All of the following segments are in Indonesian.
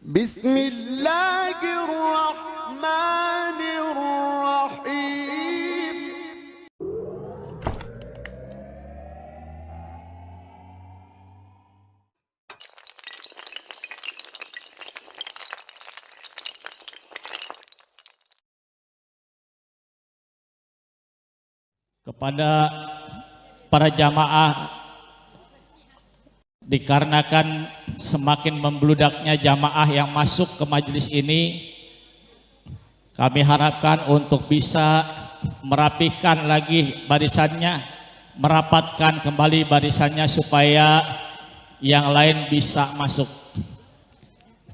Bismillahirrahmanirrahim. Kepada para jamaah, dikarenakan semakin membludaknya jamaah yang masuk ke majelis ini, kami harapkan untuk bisa merapihkan lagi barisannya, merapatkan kembali barisannya supaya yang lain bisa masuk.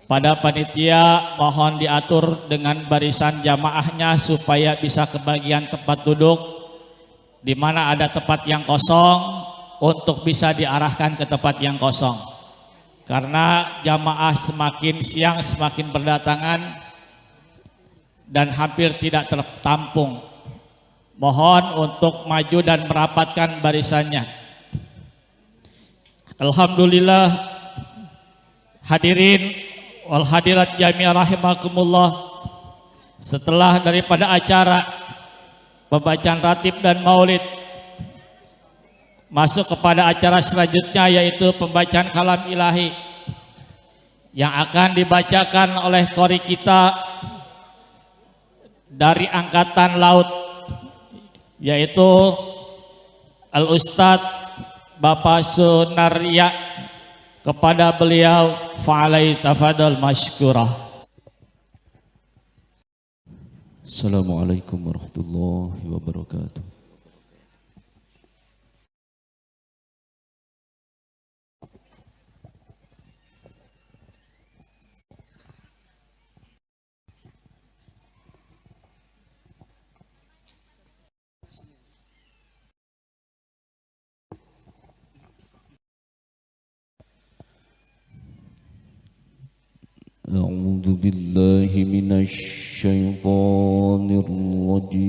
Pada panitia mohon diatur dengan barisan jamaahnya supaya bisa kebagian tempat duduk. Di mana ada tempat yang kosong untuk bisa diarahkan ke tempat yang kosong, karena jamaah semakin siang semakin berdatangan dan hampir tidak tertampung. Mohon untuk maju dan merapatkan barisannya. Alhamdulillah, hadirin wal hadirat jami'ah rahimakumullah, setelah daripada acara pembacaan ratib dan maulid, masuk kepada acara selanjutnya yaitu pembacaan kalam ilahi yang akan dibacakan oleh qori kita dari angkatan laut, yaitu Al-Ustadz Bapak Sunarya. Kepada beliau fa'alai tafadhal mashkurah. Assalamualaikum warahmatullahi wabarakatuh. A'udzu billahi minasy syaithanir rajim.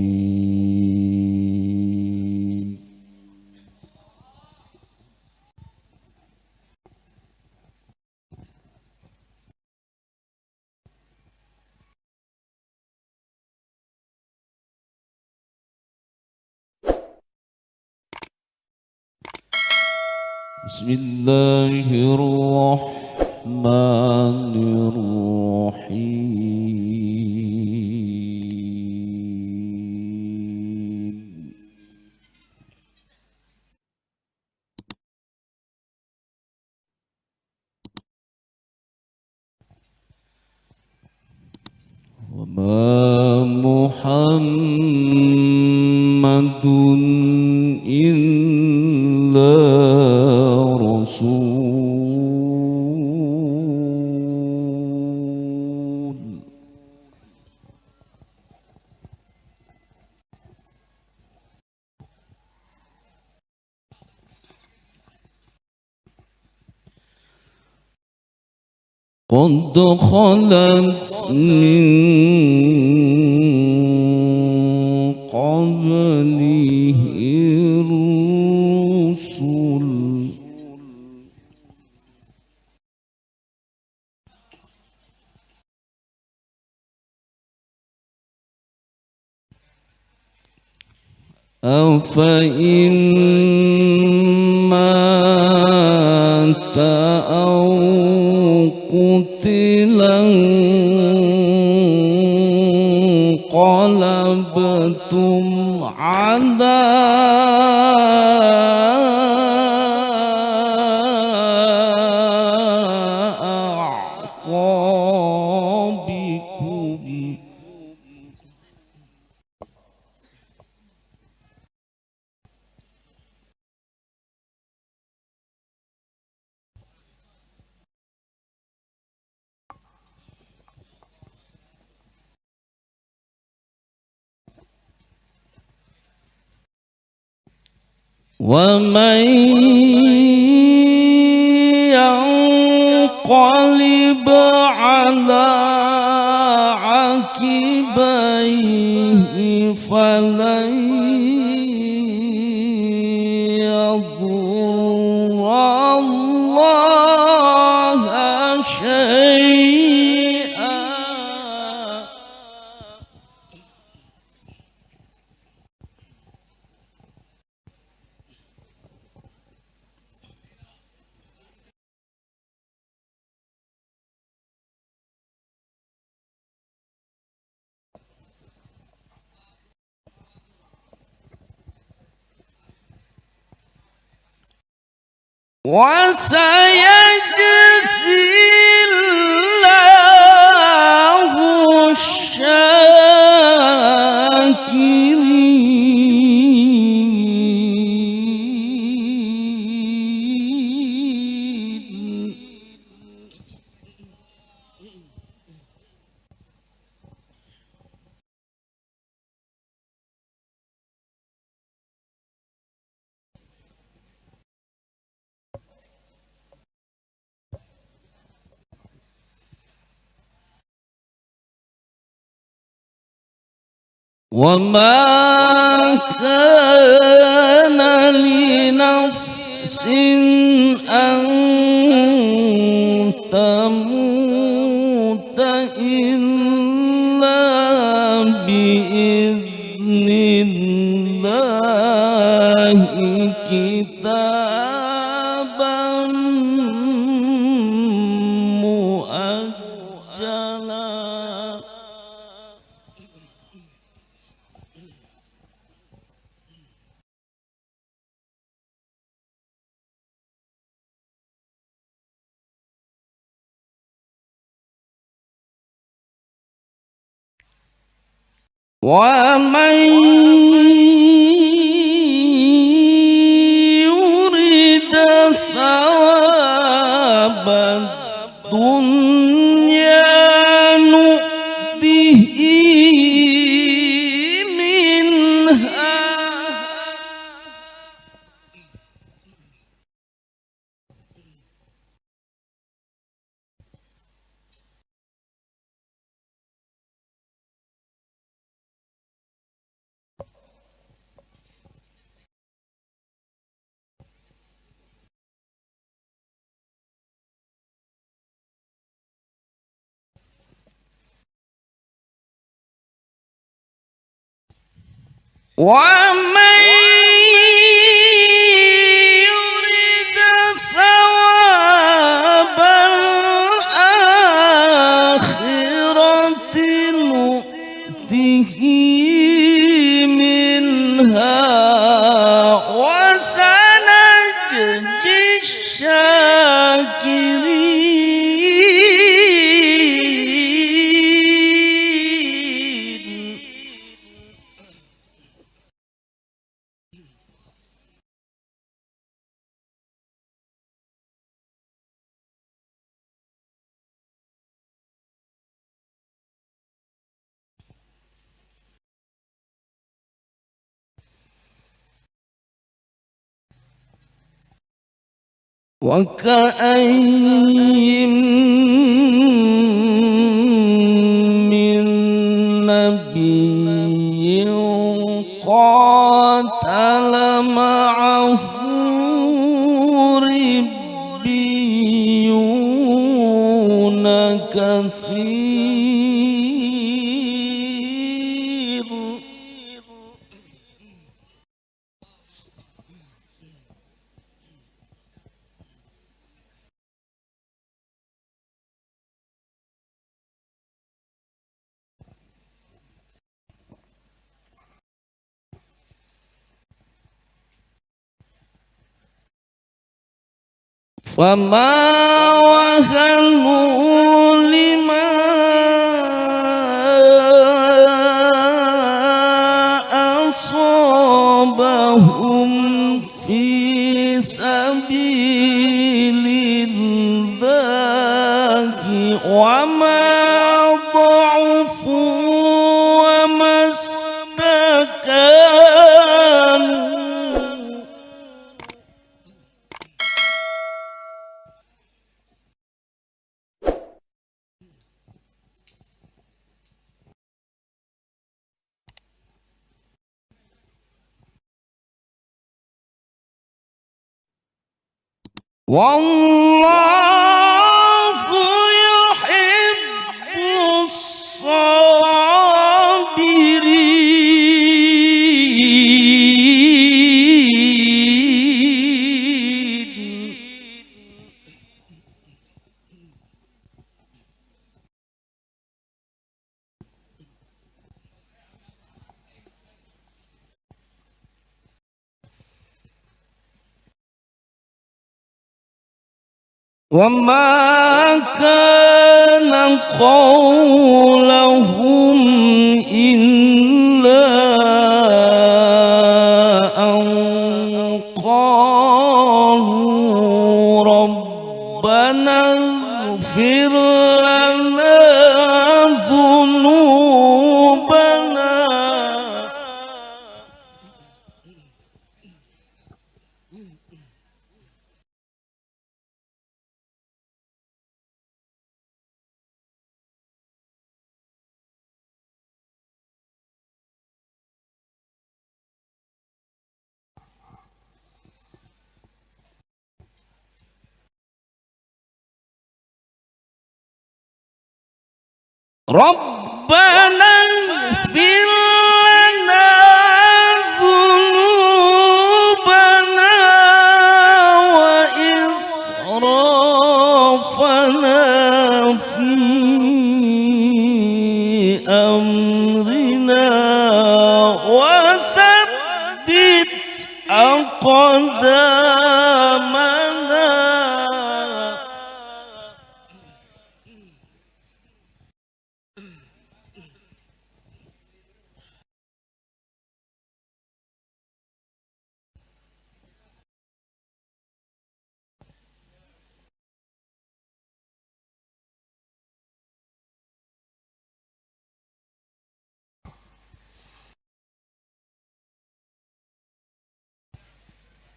Bismillahirrahmanirrahim. Wa ma Muhammadun illa rasul qad khalat min qablihi rusul afa in mata aw qutilan qalabtum ala a'qabikum. ومن ينقلب على عقبيه فلن يضر الله شيئا وسيجزي الله الشاكرين. وما كان لنفس أن تموت إلا بإذن الله كتابا مؤجلا. ومن يرد ثواب الدنيا نؤته منها ومن يرد ثواب الآخرة نؤته منها وسنجزي الشاكرين. وكأين من نبي قاتل معه ربيون كثير. فما وهنوا لما أصابهم في سبيل الله وما ضعفوا وما استكانوا. والله يحب الصابرين. وما كان قولهم إلا أن قالوا ربنا اغفر لنا ذنوبنا ربنا اغفر لنا ذنوبنا وإسرافنا في أمرنا وثبت أقدامنا.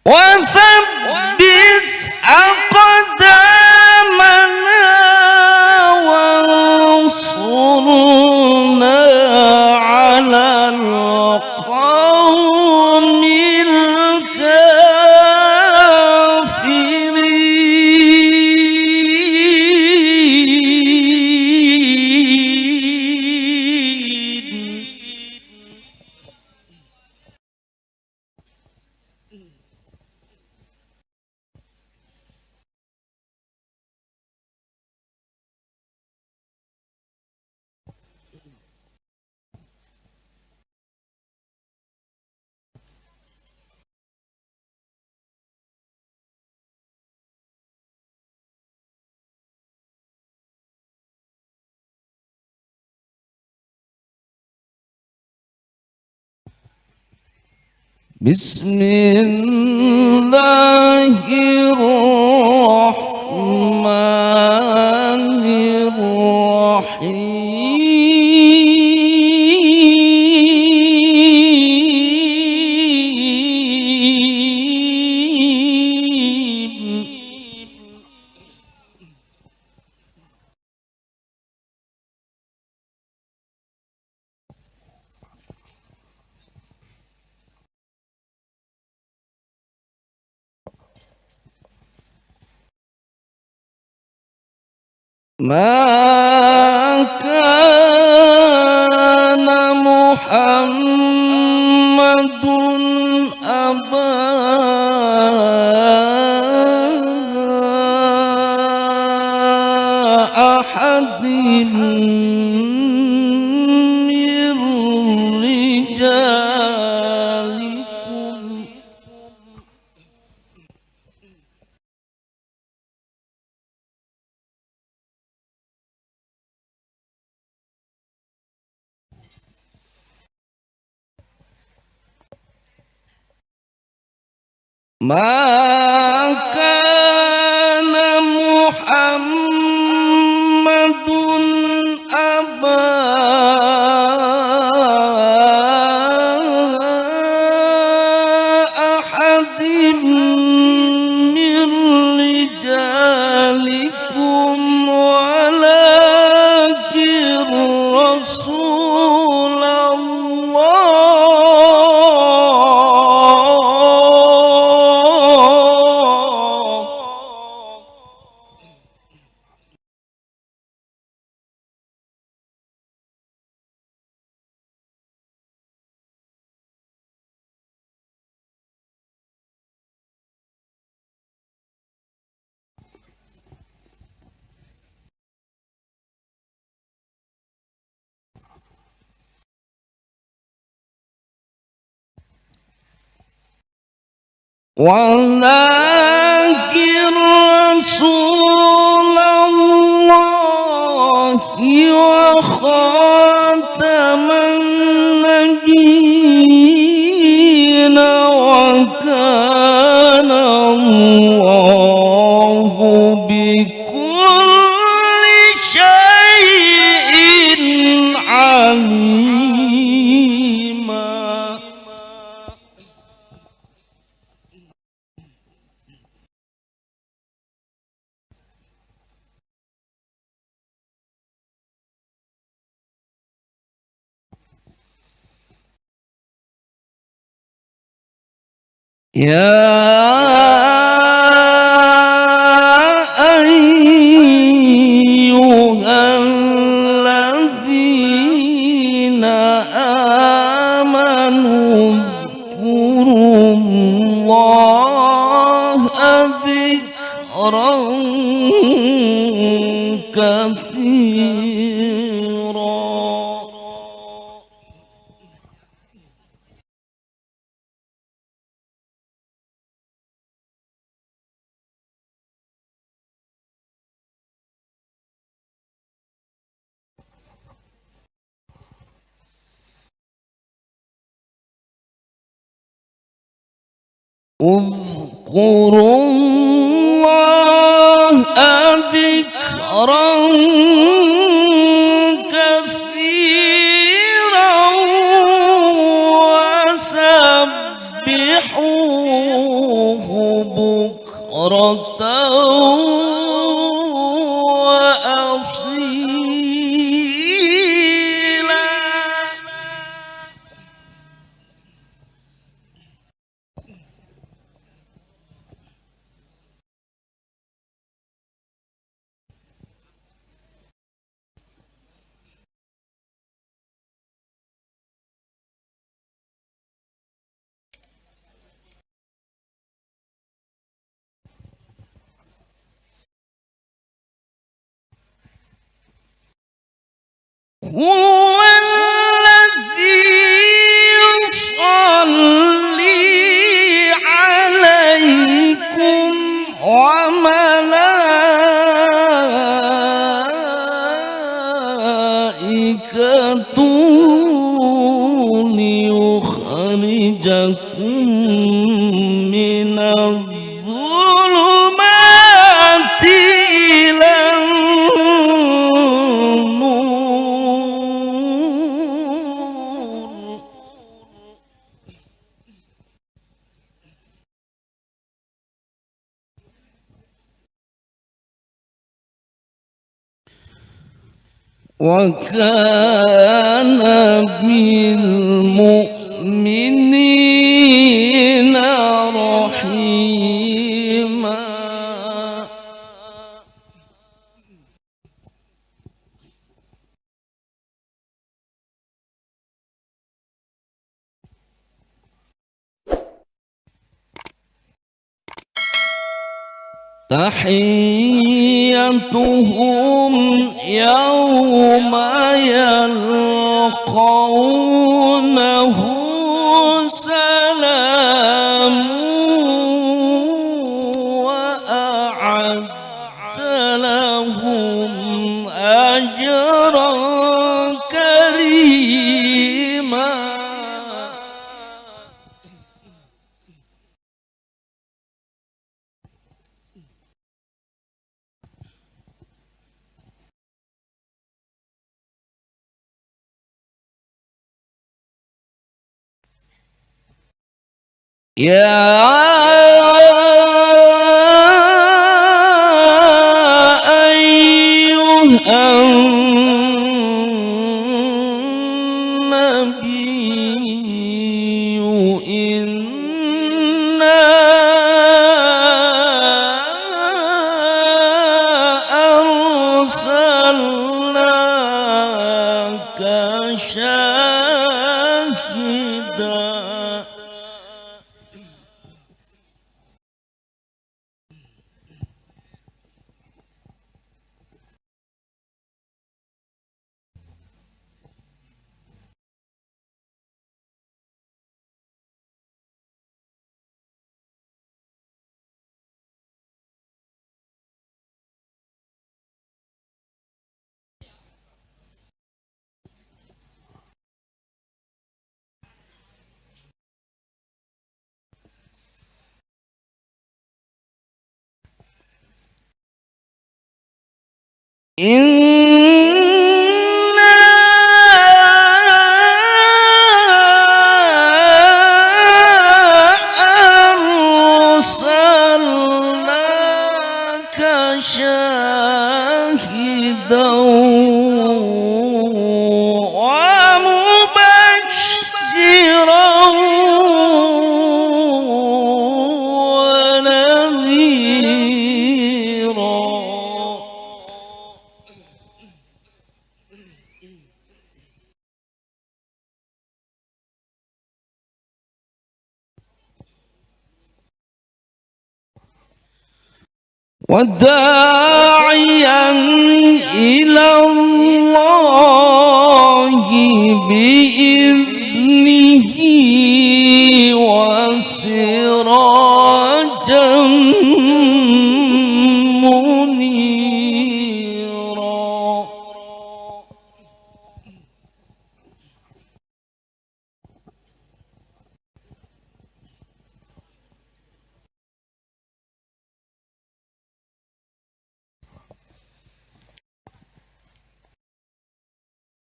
وثبت أقدامنا وانصرنا على القوم الكافرين. بسم الله الرحمن الرحيم. ما كان محمد أبا أحد من رجالكم ما كان محمد أبا أحد من رجالكم ولكن رسول الله. ولكن رسول الله وخاتم النبيين وكان الله بكل شيء عليما. يا أيها الذين آمنوا اذكروا الله ذكرا كثيرا. اذكروا الله ذكرا كثيرا وسبحوه بكرة وأصيلا. هو الذي يصلي عليكم وملائكته ليخرجكم من الظلمات إلى النور. وكان بالمؤمنين رحيما. تحيتهم يوم يلقونه سلام وأعد لهم أجرا كريما. يا أيها النبي إنا أرسلناك شاهدا Inna arsalnaka syahidan wa mubasysyiran wa nadhira. وداعيا إلى الله بإذنه وسراجا منيرا.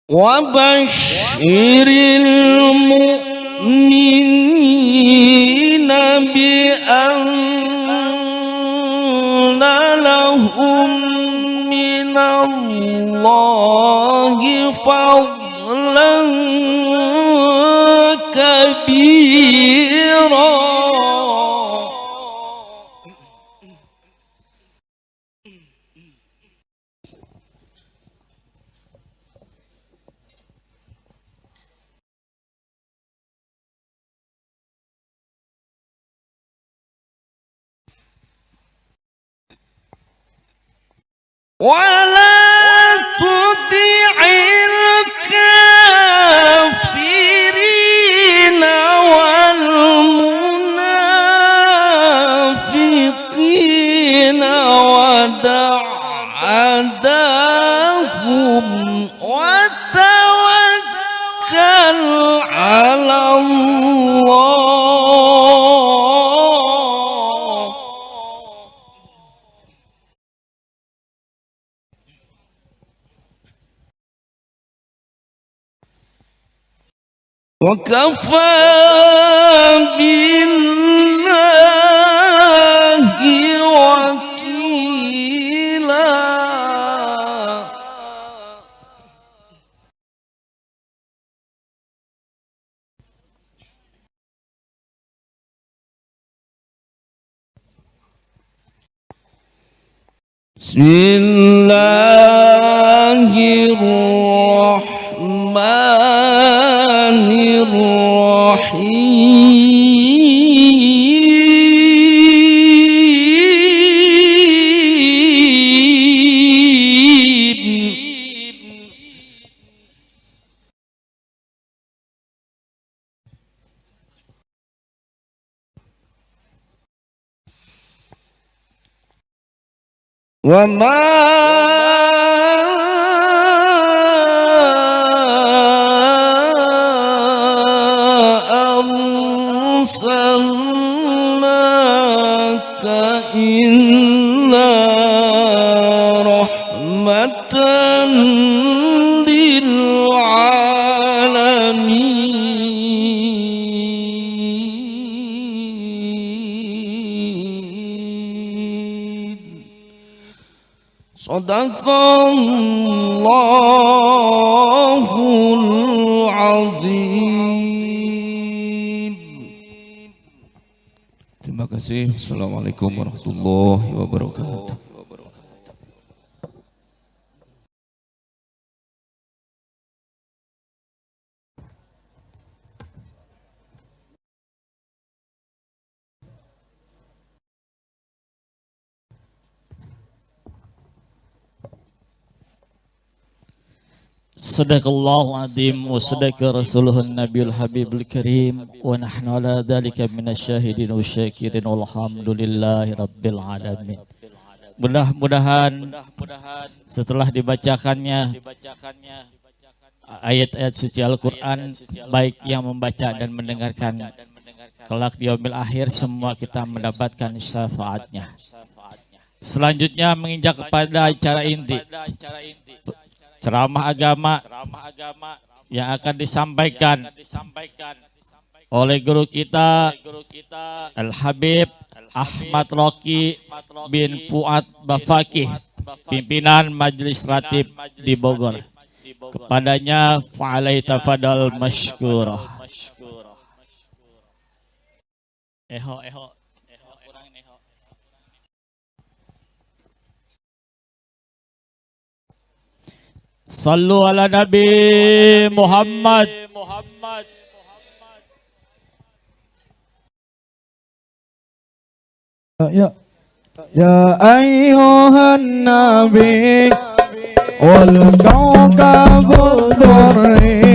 وبشر المؤمنين بأن لهم من الله فضلا كبيرا. ولا تطع الكافرين والمنافقين ودع عداهم وتوكل على الله. وكفى بالله وكيلا. بسم الله الرحمن الرحيم. وما أرسلناك إلا رحمة للعالمين. صدق الله العظيم. Terima kasih. Assalamualaikum warahmatullahi wabarakatuh. Sadaqallahu azim wa sadaqa rasuluhun nabiyul habibul karim wa nahnu ala dhalika minasyahidin wa syakirin walhamdulillahi rabbil alamin. Mudah-mudahan setelah dibacakannya ayat-ayat suci Al-Quran, baik yang membaca dan mendengarkan, kelak di yaumil akhir semua kita mendapatkan syafaatnya. Selanjutnya menginjak kepada acara inti, ceramah agama yang akan disampaikan oleh guru kita Al-Habib Ahmad Roki bin Fuad Bafakih, pimpinan Majelis Ratib di Bogor. Kepadanya fa'alai tafadhal masykurah. Eho. Sallu ala Nabi Muhammad. يا أيها النبي والكوكب الدري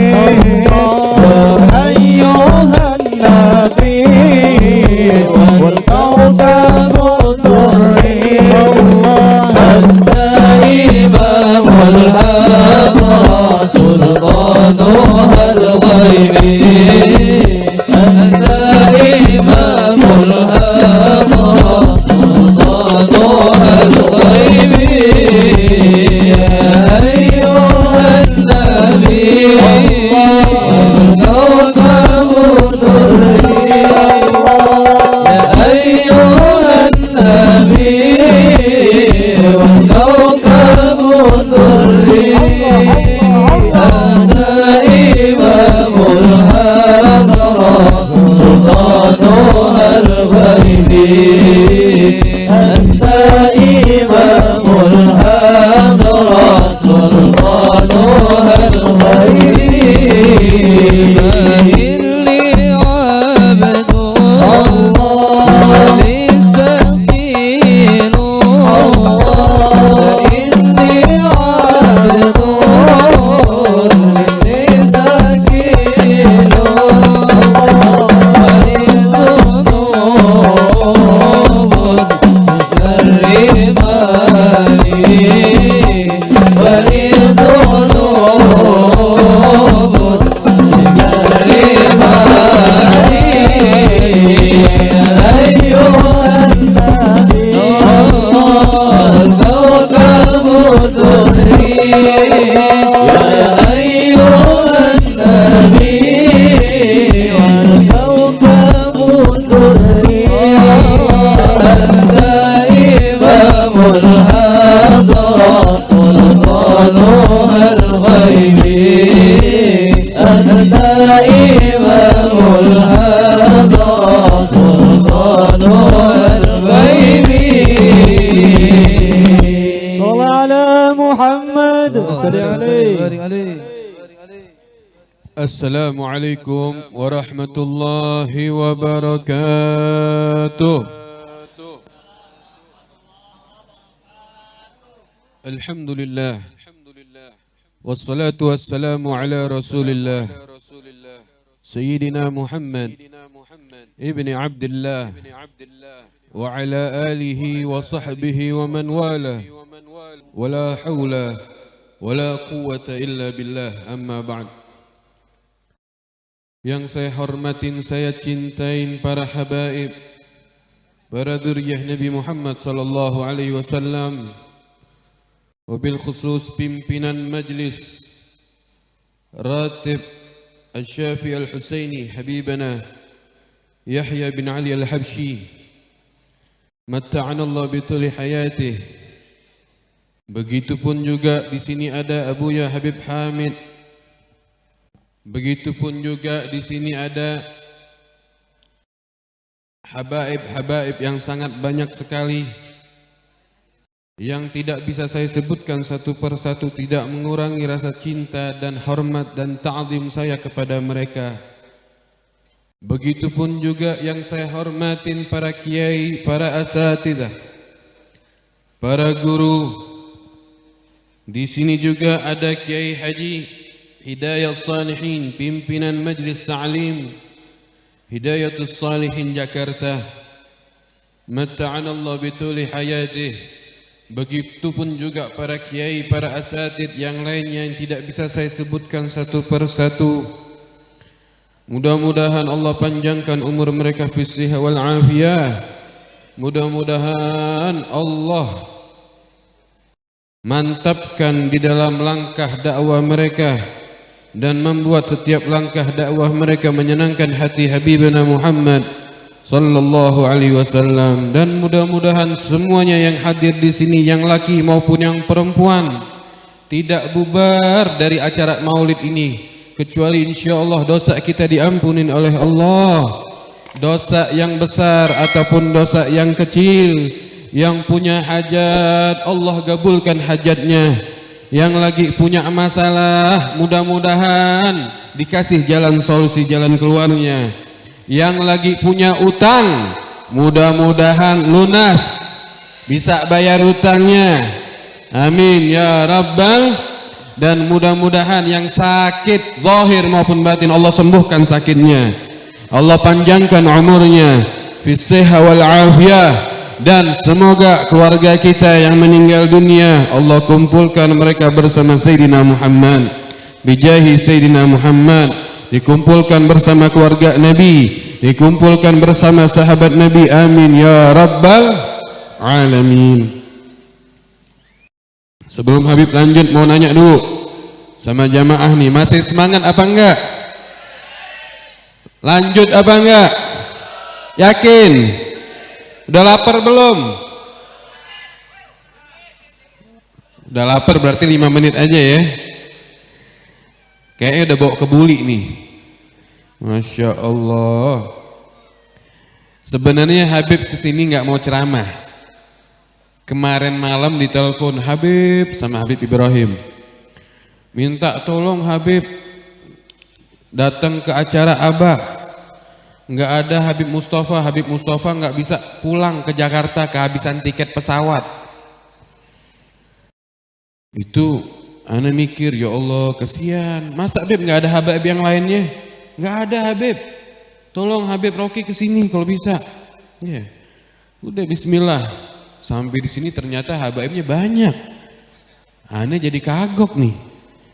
يا أيها النبي والكوكب الدري أنت إمام الحضرة سلطانها الغيبي أنت إمام الحضرة سلطانها الغيبي يا أيها النبي والكوكب الدري يا أيها النبي والكوكب الدري أنت إمام الحضرة سلطانها الغيبي أنت إمام الحضرة سلطانها الغيبي إني عبد للتقين إني عبد للسكين السلام عليكم ورحمة الله وبركاته. الحمد لله والصلاة والسلام على رسول الله سيدنا محمد ابن عبد الله وعلى آله وصحبه ومن والاه ولا حول ولا قوة إلا بالله. أما بعد. Yang saya hormatin, saya cintain para habaib, para dzurriyyah Nabi Muhammad sallallahu alaihi wasallam, wabil khusus pimpinan majlis Ratib Asy-Syafi'i Al-Husaini Habibana Yahya bin Ali Al-Habsyi, matta'anallahu bituli hayatih. Begitupun juga di sini ada Abuya Habib Hamid. Begitupun juga di sini ada habaib-habaib yang sangat banyak sekali, yang tidak bisa saya sebutkan satu persatu, tidak mengurangi rasa cinta dan hormat dan ta'zim saya kepada mereka. Begitupun juga yang saya hormatin para kiai, para asatidzah, para guru. Di sini juga ada Kiai Haji Hidayat Salihin, pimpinan Majlis Ta'lim Hidayatus Salihin Jakarta. Matta'anallahu bituli hayatih. Begitupun juga para kiai, para asatid yang lainnya yang tidak bisa saya sebutkan satu persatu. Mudah-mudahan Allah panjangkan umur mereka fi sihah wal afiyah Mudah-mudahan Allah mantapkan di dalam langkah dakwah mereka dan membuat setiap langkah dakwah mereka menyenangkan hati Habibina Muhammad sallallahu alaihi wasallam. Dan mudah-mudahan semuanya yang hadir di sini, yang laki maupun yang perempuan, tidak bubar dari acara maulid ini kecuali insyaallah dosa kita diampuni oleh Allah, dosa yang besar ataupun dosa yang kecil. Yang punya hajat Allah kabulkan hajatnya, yang lagi punya masalah mudah-mudahan dikasih jalan solusi, jalan keluarnya. Yang lagi punya utang mudah-mudahan lunas, bisa bayar utangnya, amin ya rabbal. Dan mudah-mudahan yang sakit zahir maupun batin Allah sembuhkan sakitnya, Allah panjangkan umurnya fis sihha wal afiyah. Dan semoga keluarga kita yang meninggal dunia Allah kumpulkan mereka bersama Sayyidina Muhammad, bijahi Sayyidina Muhammad, dikumpulkan bersama keluarga Nabi, dikumpulkan bersama sahabat Nabi, amin ya rabbal alamin. Sebelum Habib lanjut, mau nanya dulu sama jamaah nih, masih semangat apa enggak? Lanjut apa enggak? Yakin? Udah lapar belum? Udah lapar berarti 5 menit aja ya. Kayaknya udah bawa kebuli nih. Masya Allah. Sebenarnya Habib kesini nggak mau ceramah. Kemarin malam ditelepon Habib sama Habib Ibrahim, minta tolong Habib datang ke acara Abah. Nggak ada Habib Mustafa nggak bisa pulang ke Jakarta, kehabisan tiket pesawat. Itu ana mikir, ya Allah kesian, masa Habib nggak ada Habib yang lainnya? Nggak ada Habib, tolong Habib Roki kesini kalau bisa. Ya, udah Bismillah, sampai di sini ternyata Habibnya banyak. Ana jadi kagok nih,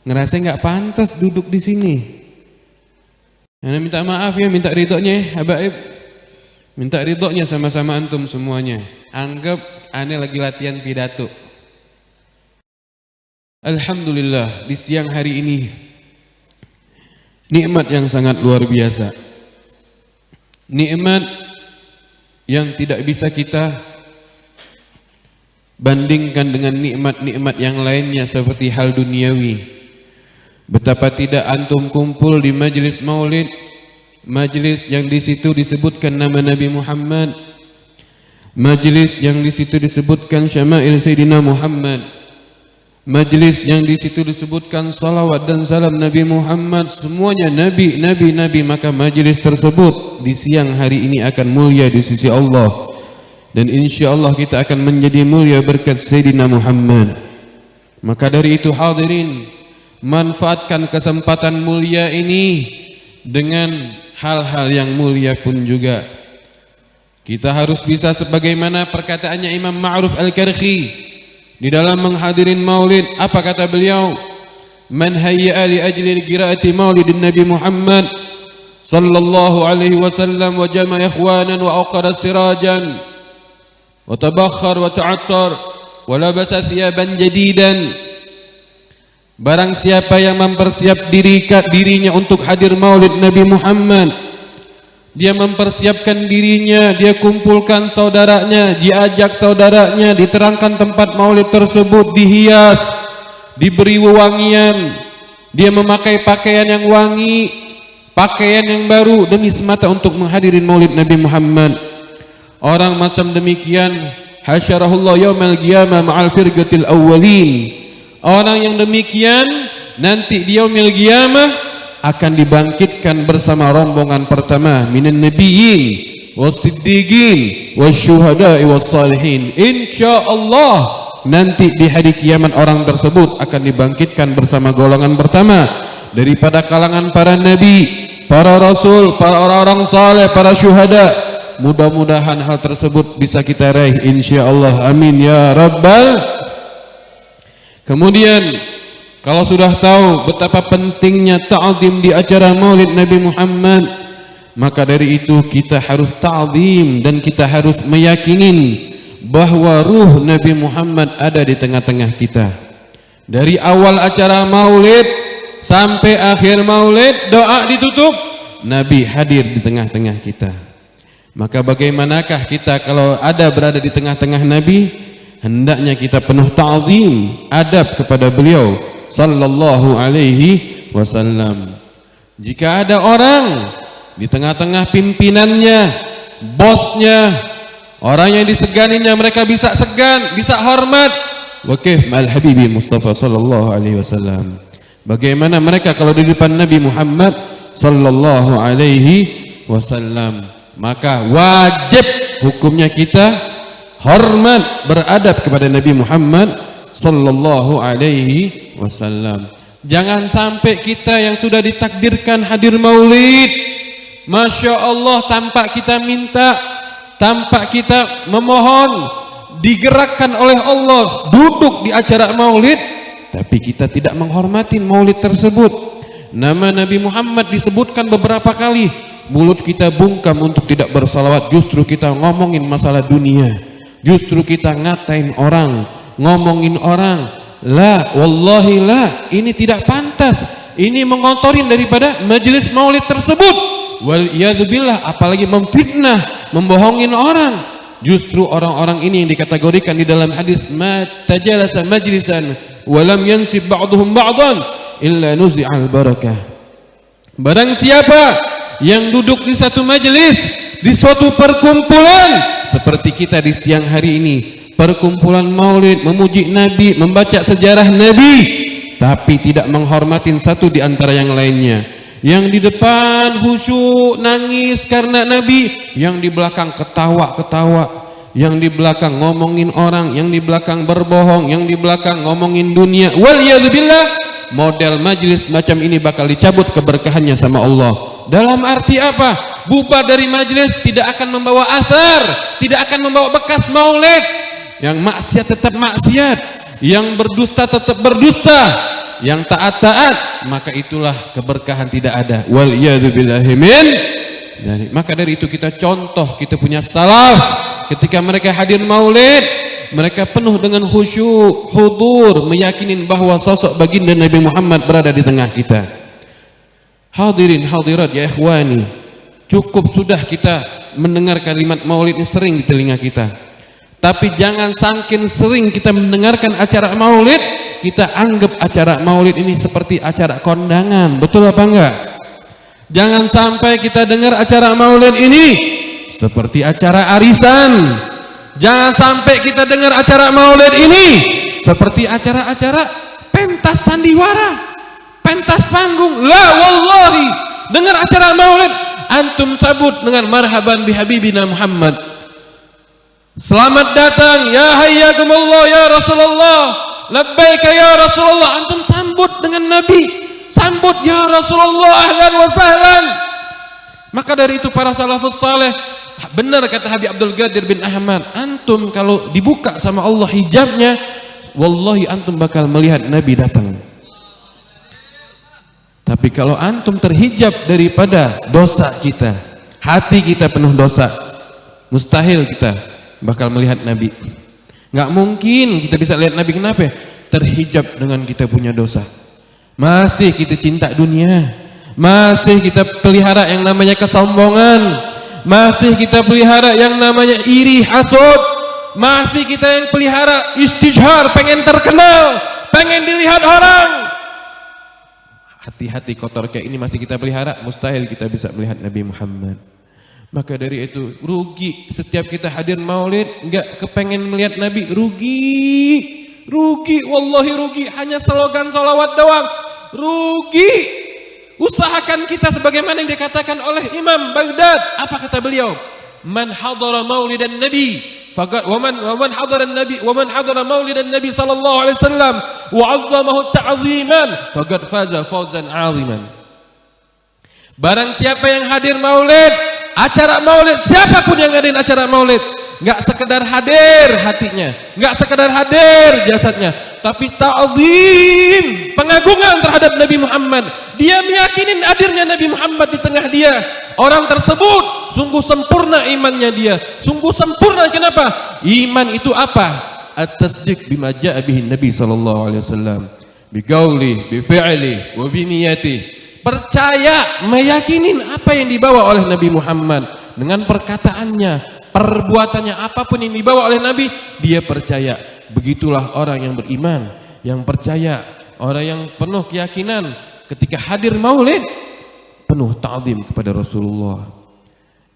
ngerasa nggak pantas duduk di sini. Ana minta maaf ya, minta ridhonya ya Habaib, minta ridhonya sama-sama antum semuanya. Anggap ana lagi latihan pidato. Alhamdulillah, di siang hari ini nikmat yang sangat luar biasa, nikmat yang tidak bisa kita bandingkan dengan nikmat-nikmat yang lainnya seperti hal duniawi. Betapa tidak antum kumpul di majelis maulid, majelis yang di situ disebutkan nama Nabi Muhammad, majelis yang di situ disebutkan syama'il Sayyidina Muhammad, majelis yang di situ disebutkan salawat dan salam Nabi Muhammad, semuanya Nabi, Nabi, Nabi. Maka majelis tersebut di siang hari ini akan mulia di sisi Allah, dan insya Allah kita akan menjadi mulia berkat Sayyidina Muhammad. Maka dari itu hadirin, manfaatkan kesempatan mulia ini dengan hal-hal yang mulia pun juga. Kita harus bisa sebagaimana perkataannya Imam Ma'ruf Al-Karhi di dalam menghadirin maulid. Apa kata beliau? Man hayya'a li ajli qiraati maulidin Nabi Muhammad sallallahu alaihi wasallam wa jama'a ikhwanan wa aqara sirajan wa tabakhkhar wa ta'attar wa labasa thiyaban jadidan. Barang siapa yang mempersiap dirinya untuk hadir maulid Nabi Muhammad, dia mempersiapkan dirinya, dia kumpulkan saudaranya, diajak saudaranya, diterangkan tempat maulid tersebut, dihias, diberi wewangian, dia memakai pakaian yang wangi, pakaian yang baru demi semata untuk menghadiri maulid Nabi Muhammad. Orang macam demikian hasyarahullah yaumal qiyamah ma'al firqatil awwalin. Orang yang demikian nanti di yaumil qiyamah akan dibangkitkan bersama rombongan pertama minan nabiyyin was-siddiqin wasyuhada'i was-salihin. Insyaallah nanti di hari kiamat orang tersebut akan dibangkitkan bersama golongan pertama daripada kalangan para nabi, para rasul, para orang-orang saleh, para syuhada. Mudah-mudahan hal tersebut bisa kita raih insyaallah, amin ya rabbal. Kemudian kalau sudah tahu betapa pentingnya ta'zim di acara maulid Nabi Muhammad, Maka dari itu kita harus ta'zim dan kita harus meyakini bahwa ruh Nabi Muhammad ada di tengah-tengah kita. Dari awal acara maulid sampai akhir maulid, doa ditutup, Nabi hadir di tengah-tengah kita. Maka bagaimanakah kita kalau berada di tengah-tengah Nabi? Hendaknya kita penuh ta'zim, adab kepada beliau sallallahu alaihi wasallam. Jika ada orang di tengah-tengah pimpinannya, bosnya, orang yang diseganinya, mereka bisa segan, bisa hormat. Wa kaif ma'al habibi Mustafa sallallahu alaihi wasallam. Bagaimana mereka kalau di depan Nabi Muhammad sallallahu alaihi wasallam? Maka wajib hukumnya kita hormat, beradab kepada Nabi Muhammad sallallahu alaihi wasallam. Jangan sampai kita yang sudah ditakdirkan hadir maulid, Masya Allah, tanpa kita minta, tanpa kita memohon, digerakkan oleh Allah, duduk di acara maulid, tapi kita tidak menghormati maulid tersebut. Nama Nabi Muhammad disebutkan beberapa kali, mulut kita bungkam untuk tidak bersalawat, justru kita ngomongin masalah dunia, justru kita ngatain orang, ngomongin orang. La, wallahi la, ini tidak pantas, ini mengotorin daripada majelis maulid tersebut. Wal iyadzubillah, apalagi memfitnah, membohongin orang. Justru orang-orang ini yang dikategorikan di dalam hadis ma tajalasa majlisan wa lam yansib ba'dhum ba'dhan illa nuzi'al barakah. Barang siapa yang duduk di satu majelis, di suatu perkumpulan seperti kita di siang hari ini, perkumpulan maulid, memuji Nabi, membaca sejarah Nabi, tapi tidak menghormatin satu di antara yang lainnya. Yang di depan khusyuk nangis karena Nabi, yang di belakang ketawa-ketawa, yang di belakang ngomongin orang, yang di belakang berbohong, yang di belakang ngomongin dunia. Wal iyadzubillah, model majlis macam ini bakal dicabut keberkahannya sama Allah. Dalam arti apa? Bubar dari majlis tidak akan membawa athar, tidak akan membawa bekas maulid. Yang maksiat tetap maksiat, yang berdusta tetap berdusta, yang taat-taat, maka itulah keberkahan tidak ada. Wal iyadzubillahi min. Maka dari itu kita contoh, kita punya salaf ketika mereka hadir maulid, mereka penuh dengan khusyuk, hudur, meyakinin bahwa sosok baginda Nabi Muhammad berada di tengah kita. Hadirin hadirat ya ikhwani, cukup sudah kita mendengar kalimat maulid ini sering di telinga kita. Tapi jangan saking sering kita mendengarkan acara maulid, kita anggap acara maulid ini seperti acara kondangan. Betul apa enggak? Jangan sampai kita dengar acara maulid ini seperti acara arisan. Jangan sampai kita dengar acara maulid ini seperti acara-acara pentas sandiwara, pentas panggung. La wallahi, dengar acara maulid, antum sabut dengan marhaban bihabibina Muhammad. Selamat datang ya hayyakumullah ya Rasulullah, labbaika ya Rasulullah. Antum sambut dengan Nabi, sambut ya Rasulullah, ahlan wa sahlan. Maka dari itu para salafus saleh, benar kata Habib Abdul Qadir bin Ahmad, antum kalau dibuka sama Allah hijabnya, wallahi antum bakal melihat Nabi datang. Tapi kalau antum terhijab daripada dosa kita, hati kita penuh dosa, mustahil kita bakal melihat Nabi. Nggak mungkin kita bisa lihat Nabi. Kenapa? Terhijab dengan kita punya dosa. Masih kita cinta dunia, masih kita pelihara yang namanya kesombongan, masih kita pelihara yang namanya iri, hasud, masih kita yang pelihara istijhar, pengen terkenal, pengen dilihat orang. Hati-hati kotor kayak ini masih kita pelihara, mustahil kita bisa melihat Nabi Muhammad. Maka dari itu rugi setiap kita hadir maulid enggak kepengen melihat Nabi, rugi, wallahi rugi. Hanya slogan salawat doang, rugi. Usahakan kita sebagaimana yang dikatakan oleh Imam Baghdad. Apa kata beliau? Man hadara maulidan Nabi faqad wa man hadara Nabi wa man hadara maulidan Nabi sallallahu alaihi wasallam wa 'azzamahu ta'ziman faqad faza fawzan 'aziman. Barang siapa yang hadir maulid, acara maulid, siapapun yang ngadain acara maulid, nggak sekedar hadir hatinya, nggak sekedar hadir jasadnya, tapi ta'zim, pengagungan terhadap Nabi Muhammad. Dia meyakini hadirnya Nabi Muhammad di tengah dia. Orang tersebut sungguh sempurna imannya dia. Sungguh sempurna. Kenapa? Iman itu apa? At-tasdiq bima ja'a bihi Nabi sallallahu alaihi wasallam. Biqauli, bifi'li, wa biniyati. Percaya, meyakini apa yang dibawa oleh Nabi Muhammad dengan perkataannya, perbuatannya, apapun yang dibawa oleh Nabi, dia percaya. Begitulah orang yang beriman, yang percaya, orang yang penuh keyakinan ketika hadir maulid, penuh ta'zim kepada Rasulullah.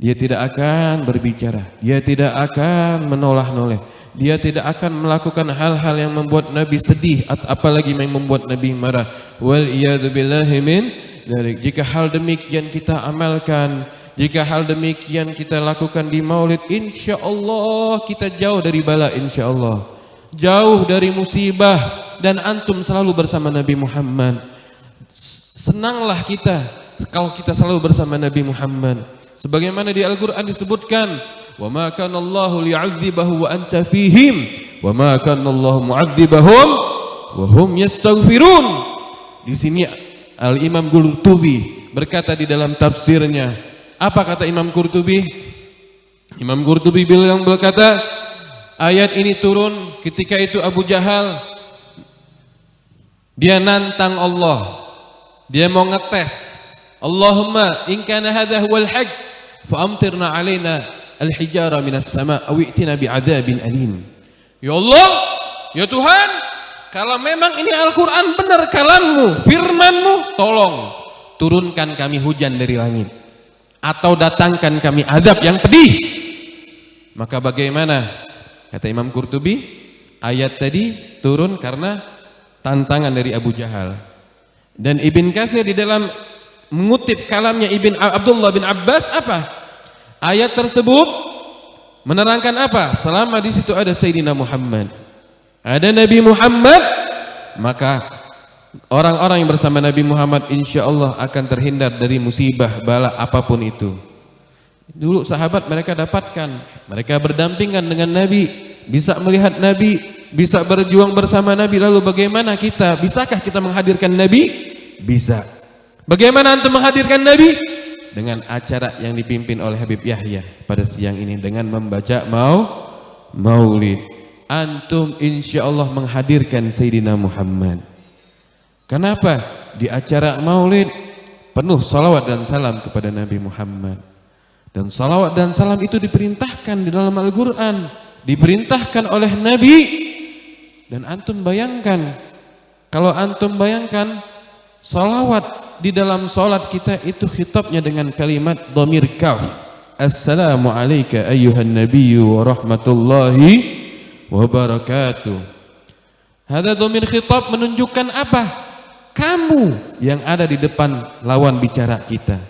Dia tidak akan berbicara, dia tidak akan menoleh-noleh, dia tidak akan melakukan hal-hal yang membuat Nabi sedih, apalagi yang membuat Nabi marah. Wal iyadu billahi min dzalik. Jika hal demikian kita amalkan, jika hal demikian kita lakukan di maulid, insya Allah kita jauh dari bala, insya Allah jauh dari musibah, dan antum selalu bersama Nabi Muhammad. Senanglah kita kalau kita selalu bersama Nabi Muhammad. Sebagaimana di Al-Quran disebutkan, wa ma kana Allahu li'adzibahu wa anta fihim wa ma kana Allahu mu'adzibahum wa hum yastaghfirun. Di sini Al-Imam Qurtubi berkata di dalam tafsirnya, apa kata Imam Qurtubi? Imam Qurtubi berkata, ayat ini turun ketika itu Abu Jahal dia nantang Allah, dia mau ngetes, Allahumma in kana hadha huwal haqq fa amtirna alaina al-hijara minas sama' aw i'tina bi'adzabin alim. Ya Allah, ya Tuhan, kalau memang ini Al-Quran benar kalammu, firmanmu, tolong turunkan kami hujan dari langit atau datangkan kami azab yang pedih. Maka bagaimana? Kata Imam Qurtubi, ayat tadi turun karena tantangan dari Abu Jahal. Dan Ibn Katsir di dalam mengutip kalamnya Abdullah bin Abbas, apa? Ayat tersebut menerangkan apa? Selama di situ ada Sayyidina Muhammad, ada Nabi Muhammad, maka orang-orang yang bersama Nabi Muhammad insya Allah akan terhindar dari musibah, bala apapun itu. Dulu sahabat mereka dapatkan, mereka berdampingan dengan Nabi, bisa melihat Nabi, bisa berjuang bersama Nabi. Lalu bagaimana kita? Bisakah kita menghadirkan Nabi? Bisa. Bagaimana antum menghadirkan Nabi? Dengan acara yang dipimpin oleh Habib Yahya pada siang ini, dengan membaca maulid. Antum insya Allah menghadirkan Sayyidina Muhammad. Kenapa? Di acara maulid penuh salawat dan salam kepada Nabi Muhammad. Dan salawat dan salam itu diperintahkan di dalam Al-Quran, diperintahkan oleh Nabi. Dan antum bayangkan, kalau antum bayangkan salawat di dalam salat kita itu khitabnya dengan kalimat dhamir kaf. Assalamu alayka ayyuhan nabiyyu wa rahmatullahi wa barakatuh. Hada dhamir khitab menunjukkan apa? Kamu yang ada di depan lawan bicara kita.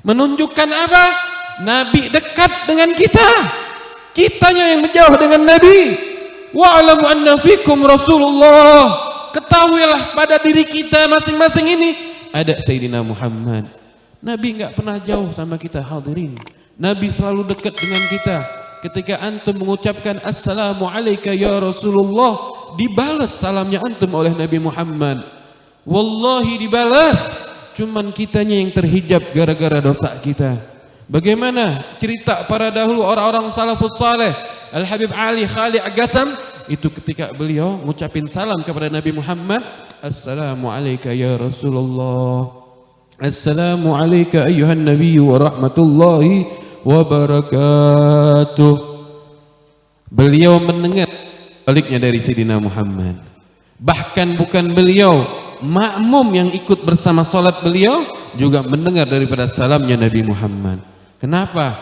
Menunjukkan apa? Nabi dekat dengan kita, kitanya yang menjauh dengan Nabi. Wa'alamu anna fikum Rasulullah. Ketahuilah pada diri kita masing-masing ini ada Sayyidina Muhammad. Nabi enggak pernah jauh sama kita hadirin. Nabi selalu dekat dengan kita. Ketika antum mengucapkan assalamu alayka ya Rasulullah, dibalas salamnya antum oleh Nabi Muhammad. Wallahi dibalas. Cuman kitanya yang terhijab gara-gara dosa kita. Bagaimana cerita para dahulu orang-orang salafus saleh? Al-Habib Ali Khalid Agasam itu ketika beliau mengucapin salam kepada Nabi Muhammad, assalamu alayka ya Rasulullah, assalamu alayka ayyuhan nabiyyu wa rahmatullahi wa barakatuh. Beliau mendengar baliknya dari Sayyidina Muhammad. Bahkan bukan beliau, makmum yang ikut bersama salat beliau juga mendengar daripada salamnya Nabi Muhammad. Kenapa?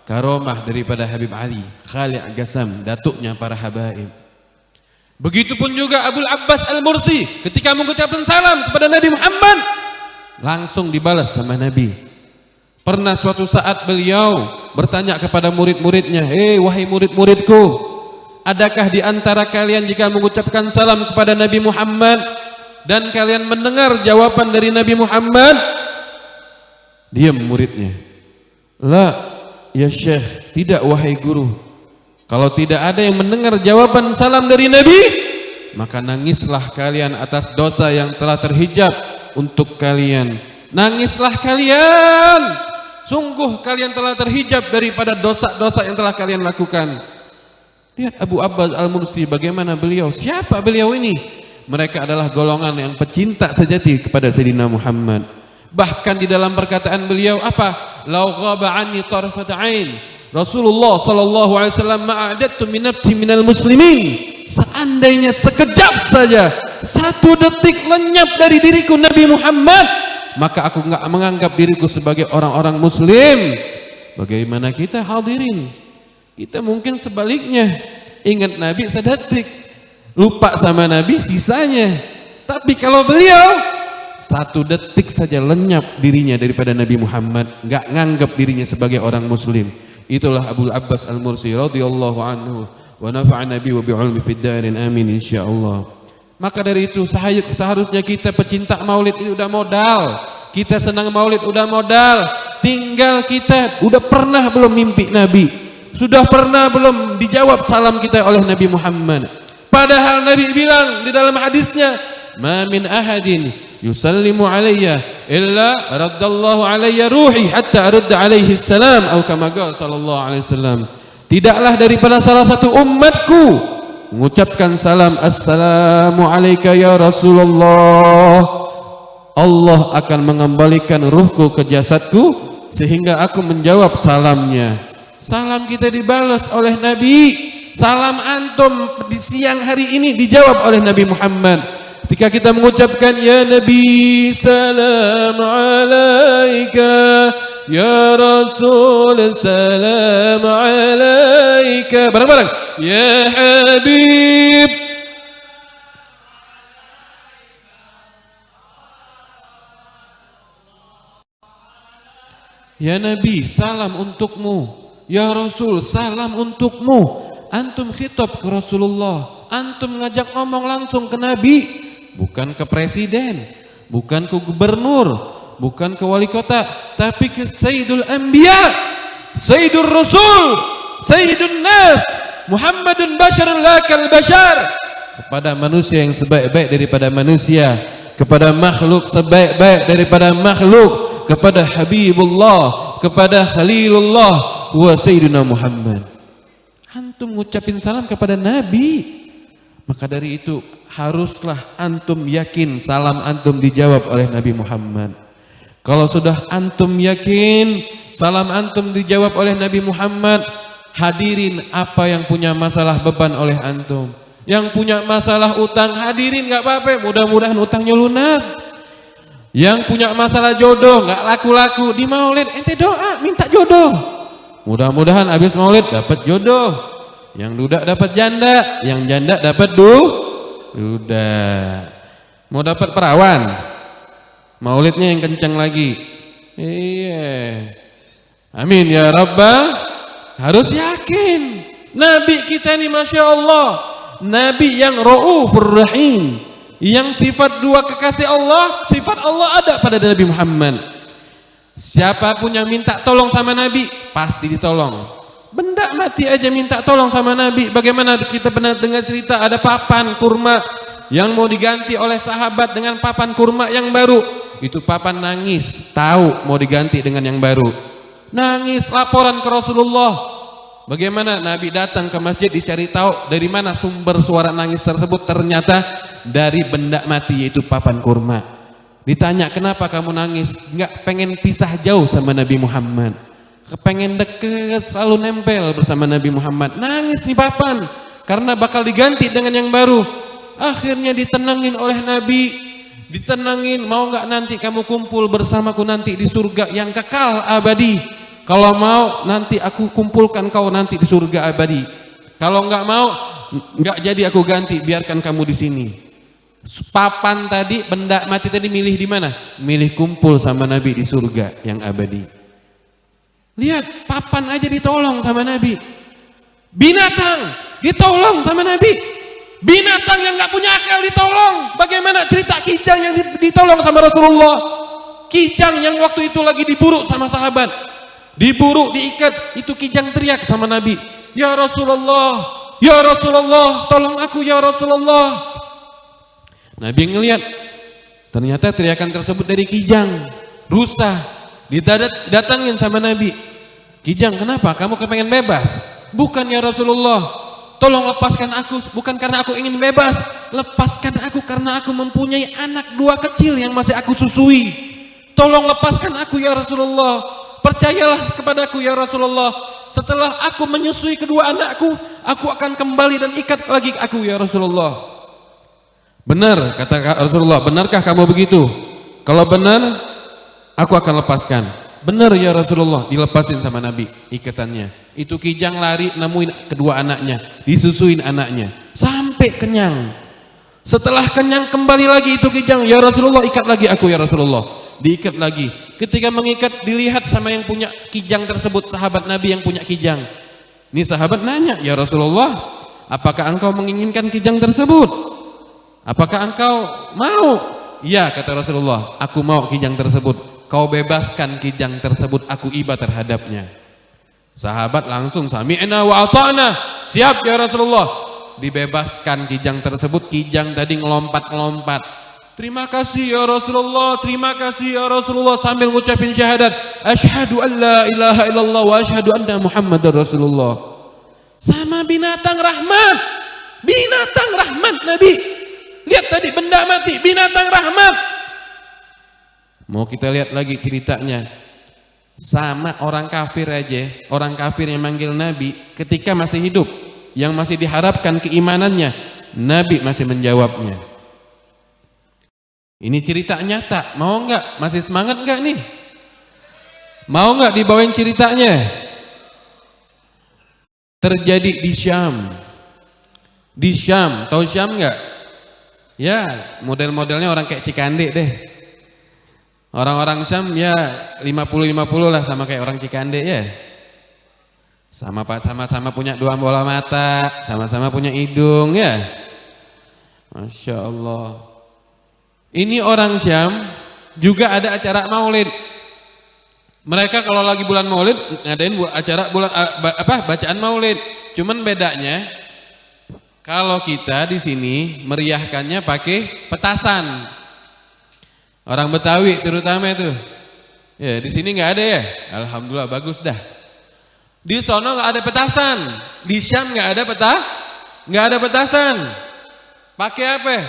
Karomah daripada Habib Ali Khalid Agasam, datuknya para habaib. Begitupun juga Abul Abbas Al-Mursi ketika mengucapkan salam kepada Nabi Muhammad langsung dibalas sama Nabi. Pernah suatu saat beliau bertanya kepada murid-muridnya, wahai murid-muridku, adakah di antara kalian jika mengucapkan salam kepada Nabi Muhammad dan kalian mendengar jawaban dari Nabi Muhammad? Diam muridnya. La, ya Syekh, tidak wahai guru. Kalau tidak ada yang mendengar jawaban salam dari Nabi, maka nangislah kalian atas dosa yang telah terhijab untuk kalian. Nangislah kalian, sungguh kalian telah terhijab daripada dosa-dosa yang telah kalian lakukan. Lihat Abu Abbas Al-Mursi, bagaimana beliau, siapa beliau ini? Mereka adalah golongan yang pecinta sejati kepada Sayyidina Muhammad. Bahkan di dalam perkataan beliau apa? Lau ghaba anni tarfat ain Rasulullah sallallahu alaihi wasallam ma'adattu min nafsi minal muslimin. Seandainya sekejap saja, 1 detik lenyap dari diriku Nabi Muhammad, maka aku enggak menganggap diriku sebagai orang-orang muslim. Bagaimana kita hadirin? Kita mungkin sebaliknya, ingat Nabi sedetik, lupa sama Nabi sisanya. Tapi kalau beliau 1 detik saja lenyap dirinya daripada Nabi Muhammad, enggak nganggap dirinya sebagai orang muslim. Itulah Abu Abbas Al-Mursi radhiyallahu anhu, wa nafa'ana bi wa bi'ulmi fid darin amin insyaallah. Maka dari itu seharusnya kita pecinta maulid ini udah modal. Kita senang maulid udah modal. Tinggal kita udah pernah belum mimpi Nabi? Sudah pernah belum dijawab salam kita oleh Nabi Muhammad? Padahal Nabi bilang di dalam hadisnya, "Ma min ahadin yusallimu alayya illa raddallahu alayya ruhi hatta arudda alaihi salam," atau kama qala sallallahu alaihi wasallam. Tidaklah daripada salah satu umatku mengucapkan salam, "Assalamu alayka ya Rasulullah," Allah akan mengembalikan ruhku ke jasadku sehingga aku menjawab salamnya. Salam kita dibalas oleh Nabi. Salam antum di siang hari ini dijawab oleh Nabi Muhammad. Ketika kita mengucapkan ya Nabi salam alaika, ya Rasul salam alaika, bareng-bareng ya Habib, ya Nabi salam untukmu, ya Rasul salam untukmu. Antum khitab ke Rasulullah, antum ngajak ngomong langsung ke Nabi, bukan ke presiden, bukan ke gubernur, bukan ke wali kota, tapi ke Sayyidul Anbiya, Sayyidul Rasul, Sayyidun Nas, Muhammadun Basharun lakal bashar. Kepada manusia yang sebaik-baik daripada manusia, kepada makhluk sebaik-baik daripada makhluk, kepada Habibullah, kepada Khalilullah wa Sayyidina Muhammad. Antum ngucapin salam kepada Nabi. Maka dari itu haruslah antum yakin salam antum dijawab oleh Nabi Muhammad. Kalau sudah antum yakin salam antum dijawab oleh Nabi Muhammad, hadirin apa yang punya masalah beban oleh antum. Yang punya masalah utang hadirin, gak apa-apa, mudah-mudahan utangnya lunas. Yang punya masalah jodoh gak laku-laku, di maulid ente doa minta jodoh, mudah-mudahan habis maulid dapat jodoh. Yang duda dapat janda, yang janda dapat duda. Mau dapat perawan, maulidnya yang kencang lagi. Iya, amin ya Rabbah. Harus yakin Nabi kita ini Masya Allah, Nabi yang Raufur Rahim, yang sifat dua kekasih Allah, sifat Allah ada pada Nabi Muhammad. Siapapun yang minta tolong sama Nabi pasti ditolong. Benda mati aja minta tolong sama Nabi. Bagaimana kita pernah dengar cerita ada papan kurma yang mau diganti oleh sahabat dengan papan kurma yang baru. Itu papan nangis, tahu mau diganti dengan yang baru. Nangis laporan ke Rasulullah. Bagaimana Nabi datang ke masjid dicari tahu dari mana sumber suara nangis tersebut. Ternyata dari benda mati, yaitu papan kurma. Ditanya kenapa kamu nangis? Enggak pengen pisah jauh sama Nabi Muhammad, kepengen deket selalu nempel bersama Nabi Muhammad. Nangis nih papan karena bakal diganti dengan yang baru. Akhirnya ditenangin oleh Nabi, ditenangin, mau nggak nanti kamu kumpul bersamaku nanti di surga yang kekal abadi. Kalau mau nanti aku kumpulkan kau nanti di surga abadi. Kalau nggak mau, nggak jadi aku ganti, biarkan kamu di sini. Papan tadi, benda mati tadi milih di mana? Milih kumpul sama Nabi di surga yang abadi. Lihat, papan aja ditolong sama Nabi. Binatang ditolong sama Nabi. Binatang yang nggak punya akal ditolong. Bagaimana cerita kijang yang ditolong sama Rasulullah? Kijang yang waktu itu lagi diburu sama sahabat. Diburu, diikat, itu kijang teriak sama Nabi. Ya Rasulullah, ya Rasulullah, tolong aku ya Rasulullah. Nabi ngelihat, ternyata teriakan tersebut dari Kijang, rusa. Didatangin sama Nabi. Kijang, kenapa? Kamu kepengen bebas? Bukan ya Rasulullah. Tolong lepaskan aku, bukan karena aku ingin bebas. Lepaskan aku karena aku mempunyai anak 2 kecil yang masih aku susui. Tolong lepaskan aku ya Rasulullah. Percayalah kepadaku ya Rasulullah. Setelah aku menyusui kedua anakku, aku akan kembali dan ikat lagi aku ya Rasulullah. Benar, kata Rasulullah, benarkah kamu begitu? Kalau benar, aku akan lepaskan. Benar ya Rasulullah, dilepasin sama Nabi ikatannya. Itu Kijang lari nemuin kedua anaknya, disusuin anaknya sampai kenyang. Setelah kenyang kembali lagi itu Kijang, ya Rasulullah ikat lagi aku ya Rasulullah. Diikat lagi. Ketika mengikat dilihat sama yang punya Kijang tersebut, sahabat Nabi yang punya Kijang. Ini sahabat nanya, ya Rasulullah, apakah engkau menginginkan Kijang tersebut? Apakah engkau mau? Ya, kata Rasulullah, aku mau Kijang tersebut. Kau bebaskan Kijang tersebut, aku iba terhadapnya. Sahabat langsung sami'na wa ata'na. Siap ya Rasulullah. Dibebaskan Kijang tersebut. Kijang tadi ngelompat-ngelompat. Terima kasih ya Rasulullah, terima kasih ya Rasulullah, sambil ngucapin syahadat, asyhadu an la ilaha illallah wa asyhadu anna Muhammadar Rasulullah. Sama binatang rahmat. Binatang rahmat Nabi. Lihat tadi benda mati, binatang rahmat. Mau kita lihat lagi ceritanya. Sama orang kafir aja, orang kafir yang manggil Nabi ketika masih hidup, yang masih diharapkan keimanannya, Nabi masih menjawabnya. Ini cerita nyata, mau enggak? Masih semangat enggak nih? Mau enggak dibawain ceritanya? Terjadi di Syam. Di Syam, tahu Syam enggak? Ya, model-modelnya orang kayak Cikande deh. Orang-orang Syam ya 50-50 lah sama kayak orang Cikande ya. Sama-sama punya 2 bola mata, sama-sama punya hidung ya. Masya Allah. Ini orang Syam juga ada acara maulid. Mereka kalau lagi bulan maulid ngadain acara bacaan maulid. Cuman bedanya kalau kita di sini meriahkannya pakai petasan. Orang Betawi terutama itu. Ya, di sini nggak ada ya. Alhamdulillah bagus dah. Di sono nggak ada petasan. Di Syam nggak ada petasan. Pakai apa?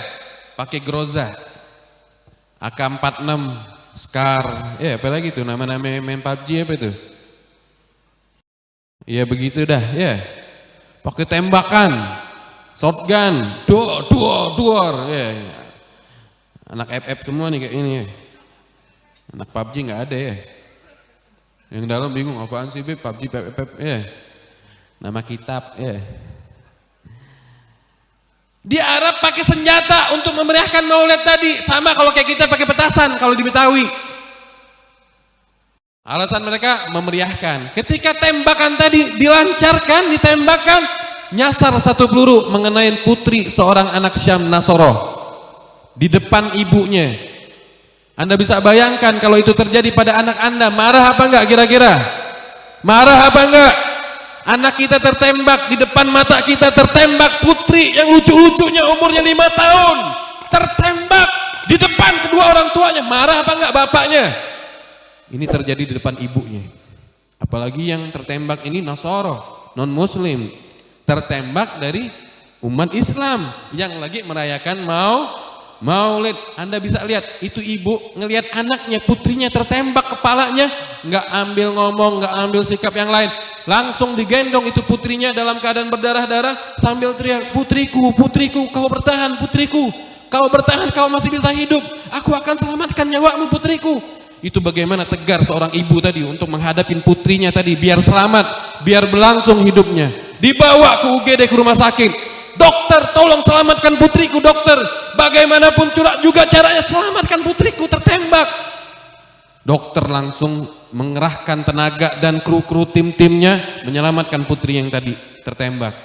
Pakai groza. AK-46, Scar, ya apa lagi tuh nama-nama main PUBG apa itu? Ya begitu dah, ya. Pakai tembakan, shotgun, duor, ya. Anak FF semua nih kayak ini ya. Anak PUBG nggak ada ya. Yang dalam bingung apaan sih Beb, PUBG, FF, ya. Nama kitab, ya. Di Arab pakai senjata untuk memeriahkan maulid tadi. Sama kalau kayak kita pakai petasan kalau di Betawi. Alasan mereka memeriahkan. Ketika tembakan tadi dilancarkan, ditembakkan, nyasar 1 peluru mengenai putri seorang anak Syam Nasoro di depan ibunya. Anda bisa bayangkan kalau itu terjadi pada anak Anda, marah apa enggak kira-kira? Marah apa enggak? Anak kita tertembak, di depan mata kita tertembak putri yang lucu-lucunya umurnya 5 tahun. Tertembak di depan kedua orang tuanya. Marah apa enggak bapaknya? Ini terjadi di depan ibunya. Apalagi yang tertembak ini Nasoro, non muslim. Tertembak dari umat Islam yang lagi merayakan maulid. Anda bisa lihat itu ibu ngelihat anaknya, putrinya tertembak kepalanya, nggak ambil ngomong, nggak ambil sikap yang lain, langsung digendong itu putrinya dalam keadaan berdarah-darah sambil teriak, putriku, putriku, kau bertahan, putriku, kau bertahan, kau masih bisa hidup, aku akan selamatkan nyawamu, putriku. Itu bagaimana tegar seorang ibu tadi untuk menghadapi putrinya tadi biar selamat, biar berlangsung hidupnya. Dibawa ke UGD, ke rumah sakit. Dokter, tolong selamatkan putriku, dokter. Bagaimanapun juga caranya selamatkan putriku, tertembak. Dokter langsung mengerahkan tenaga dan kru-kru tim-timnya menyelamatkan putri yang tadi tertembak.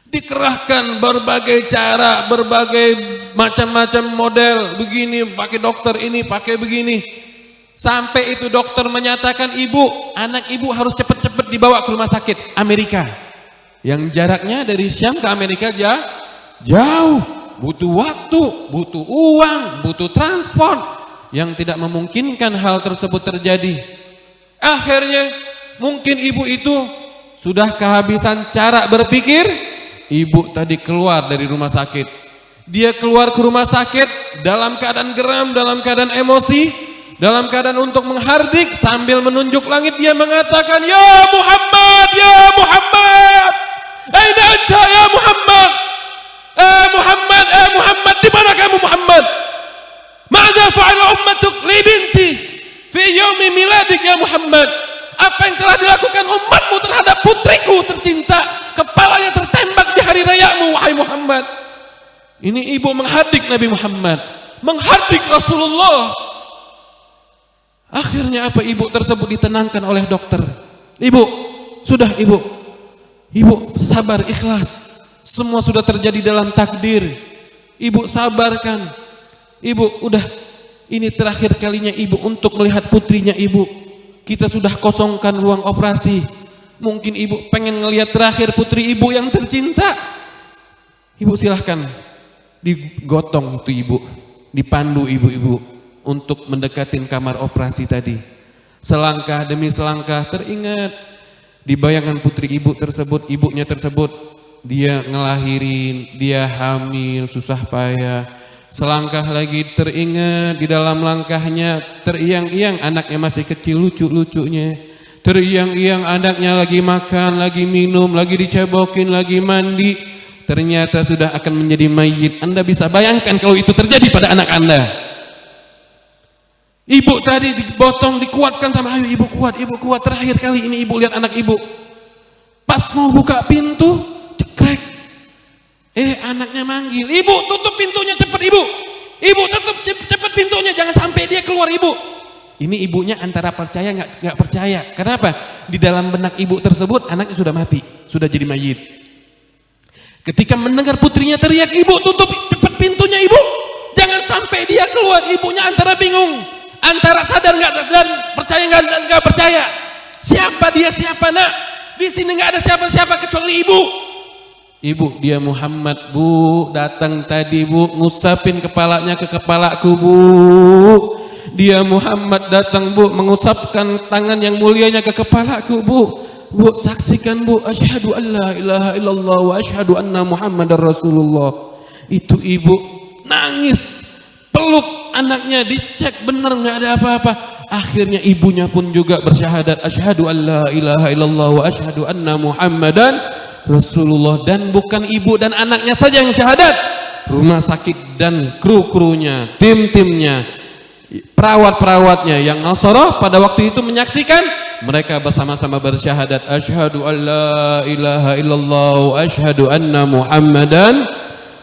Dikerahkan berbagai cara, berbagai macam-macam model, begini pakai dokter ini, pakai begini. Sampai itu dokter menyatakan anak ibu harus cepat-cepat dibawa ke rumah sakit Amerika. Yang jaraknya dari Syam ke Amerika jauh. butuh waktu, butuh uang, butuh transport yang tidak memungkinkan hal tersebut terjadi. Akhirnya mungkin ibu itu sudah kehabisan cara berpikir. Ibu tadi keluar dari rumah sakit. Dia keluar ke rumah sakit dalam keadaan geram, dalam keadaan emosi, dalam keadaan untuk menghardik sambil menunjuk langit. Dia mengatakan, "Ya Muhammad, ya Muhammad, aina anta ya Muhammad? Muhammad, Muhammad, di mana kamu Muhammad? Ma'adha fa'ala ummatuk li binti fi yaumi miladik ya Muhammad?" Apa yang telah dilakukan umatmu terhadap putriku tercinta, kepalanya tertembak di hari rayamu wahai Muhammad. Ini ibu menghardik Nabi Muhammad, menghardik Rasulullah. Akhirnya apa? Ibu tersebut ditenangkan oleh dokter. Ibu, sudah ibu sabar, ikhlas. Semua sudah terjadi dalam takdir. Ibu sabarkan. Ibu, udah, ini terakhir kalinya ibu untuk melihat putrinya ibu. Kita sudah kosongkan ruang operasi. Mungkin ibu pengen ngelihat terakhir putri ibu yang tercinta. Ibu silahkan digotong itu ibu, dipandu ibu-ibu untuk mendekatin kamar operasi tadi. Selangkah demi selangkah teringat di bayangan putri ibu tersebut, ibunya tersebut, dia ngelahirin, dia hamil, susah payah. Selangkah lagi teringat di dalam langkahnya teriang-iang anaknya masih kecil, lucu-lucunya. Teriang-iang anaknya lagi makan, lagi minum, lagi dicebokin, lagi mandi. Ternyata sudah akan menjadi mayit. Anda bisa bayangkan kalau itu terjadi pada anak Anda. Ibu tadi dibotong, dikuatkan sama, ayo ibu kuat, terakhir kali ini ibu lihat anak ibu. Pas mau buka pintu, cekrek. Anaknya manggil, ibu tutup pintunya cepat ibu. Ibu tutup cepat pintunya, jangan sampai dia keluar ibu. Ini ibunya antara percaya nggak percaya. Kenapa? Di dalam benak ibu tersebut anaknya sudah mati, sudah jadi mayit. Ketika mendengar putrinya teriak, ibu tutup cepat pintunya ibu, jangan sampai dia keluar. Ibunya antara bingung, antara sadar nggak dan percaya nggak percaya. Siapa dia, siapa nak? Di sini nggak ada siapa-siapa kecuali ibu. Ibu, dia Muhammad bu, datang tadi bu, ngusapin kepalanya ke kepalaku bu. Dia Muhammad datang bu, mengusapkan tangan yang mulianya ke kepalaku bu. Bu, saksikan bu, asyhadu an la ilaha illallah wa asyhadu anna Muhammadar Rasulullah. Itu ibu nangis, peluk anaknya, dicek benar nggak ada apa-apa. Akhirnya ibunya pun juga bersyahadat, asyhadu an la ilaha illallah wa asyhadu anna Muhammadan Rasulullah. Dan bukan ibu dan anaknya saja yang syahadat, rumah sakit dan kru-krunya, tim-timnya, perawat-perawatnya yang Nasara pada waktu itu menyaksikan, mereka bersama-sama bersyahadat, asyhadu an la ilaha illallah wa asyhadu anna Muhammadan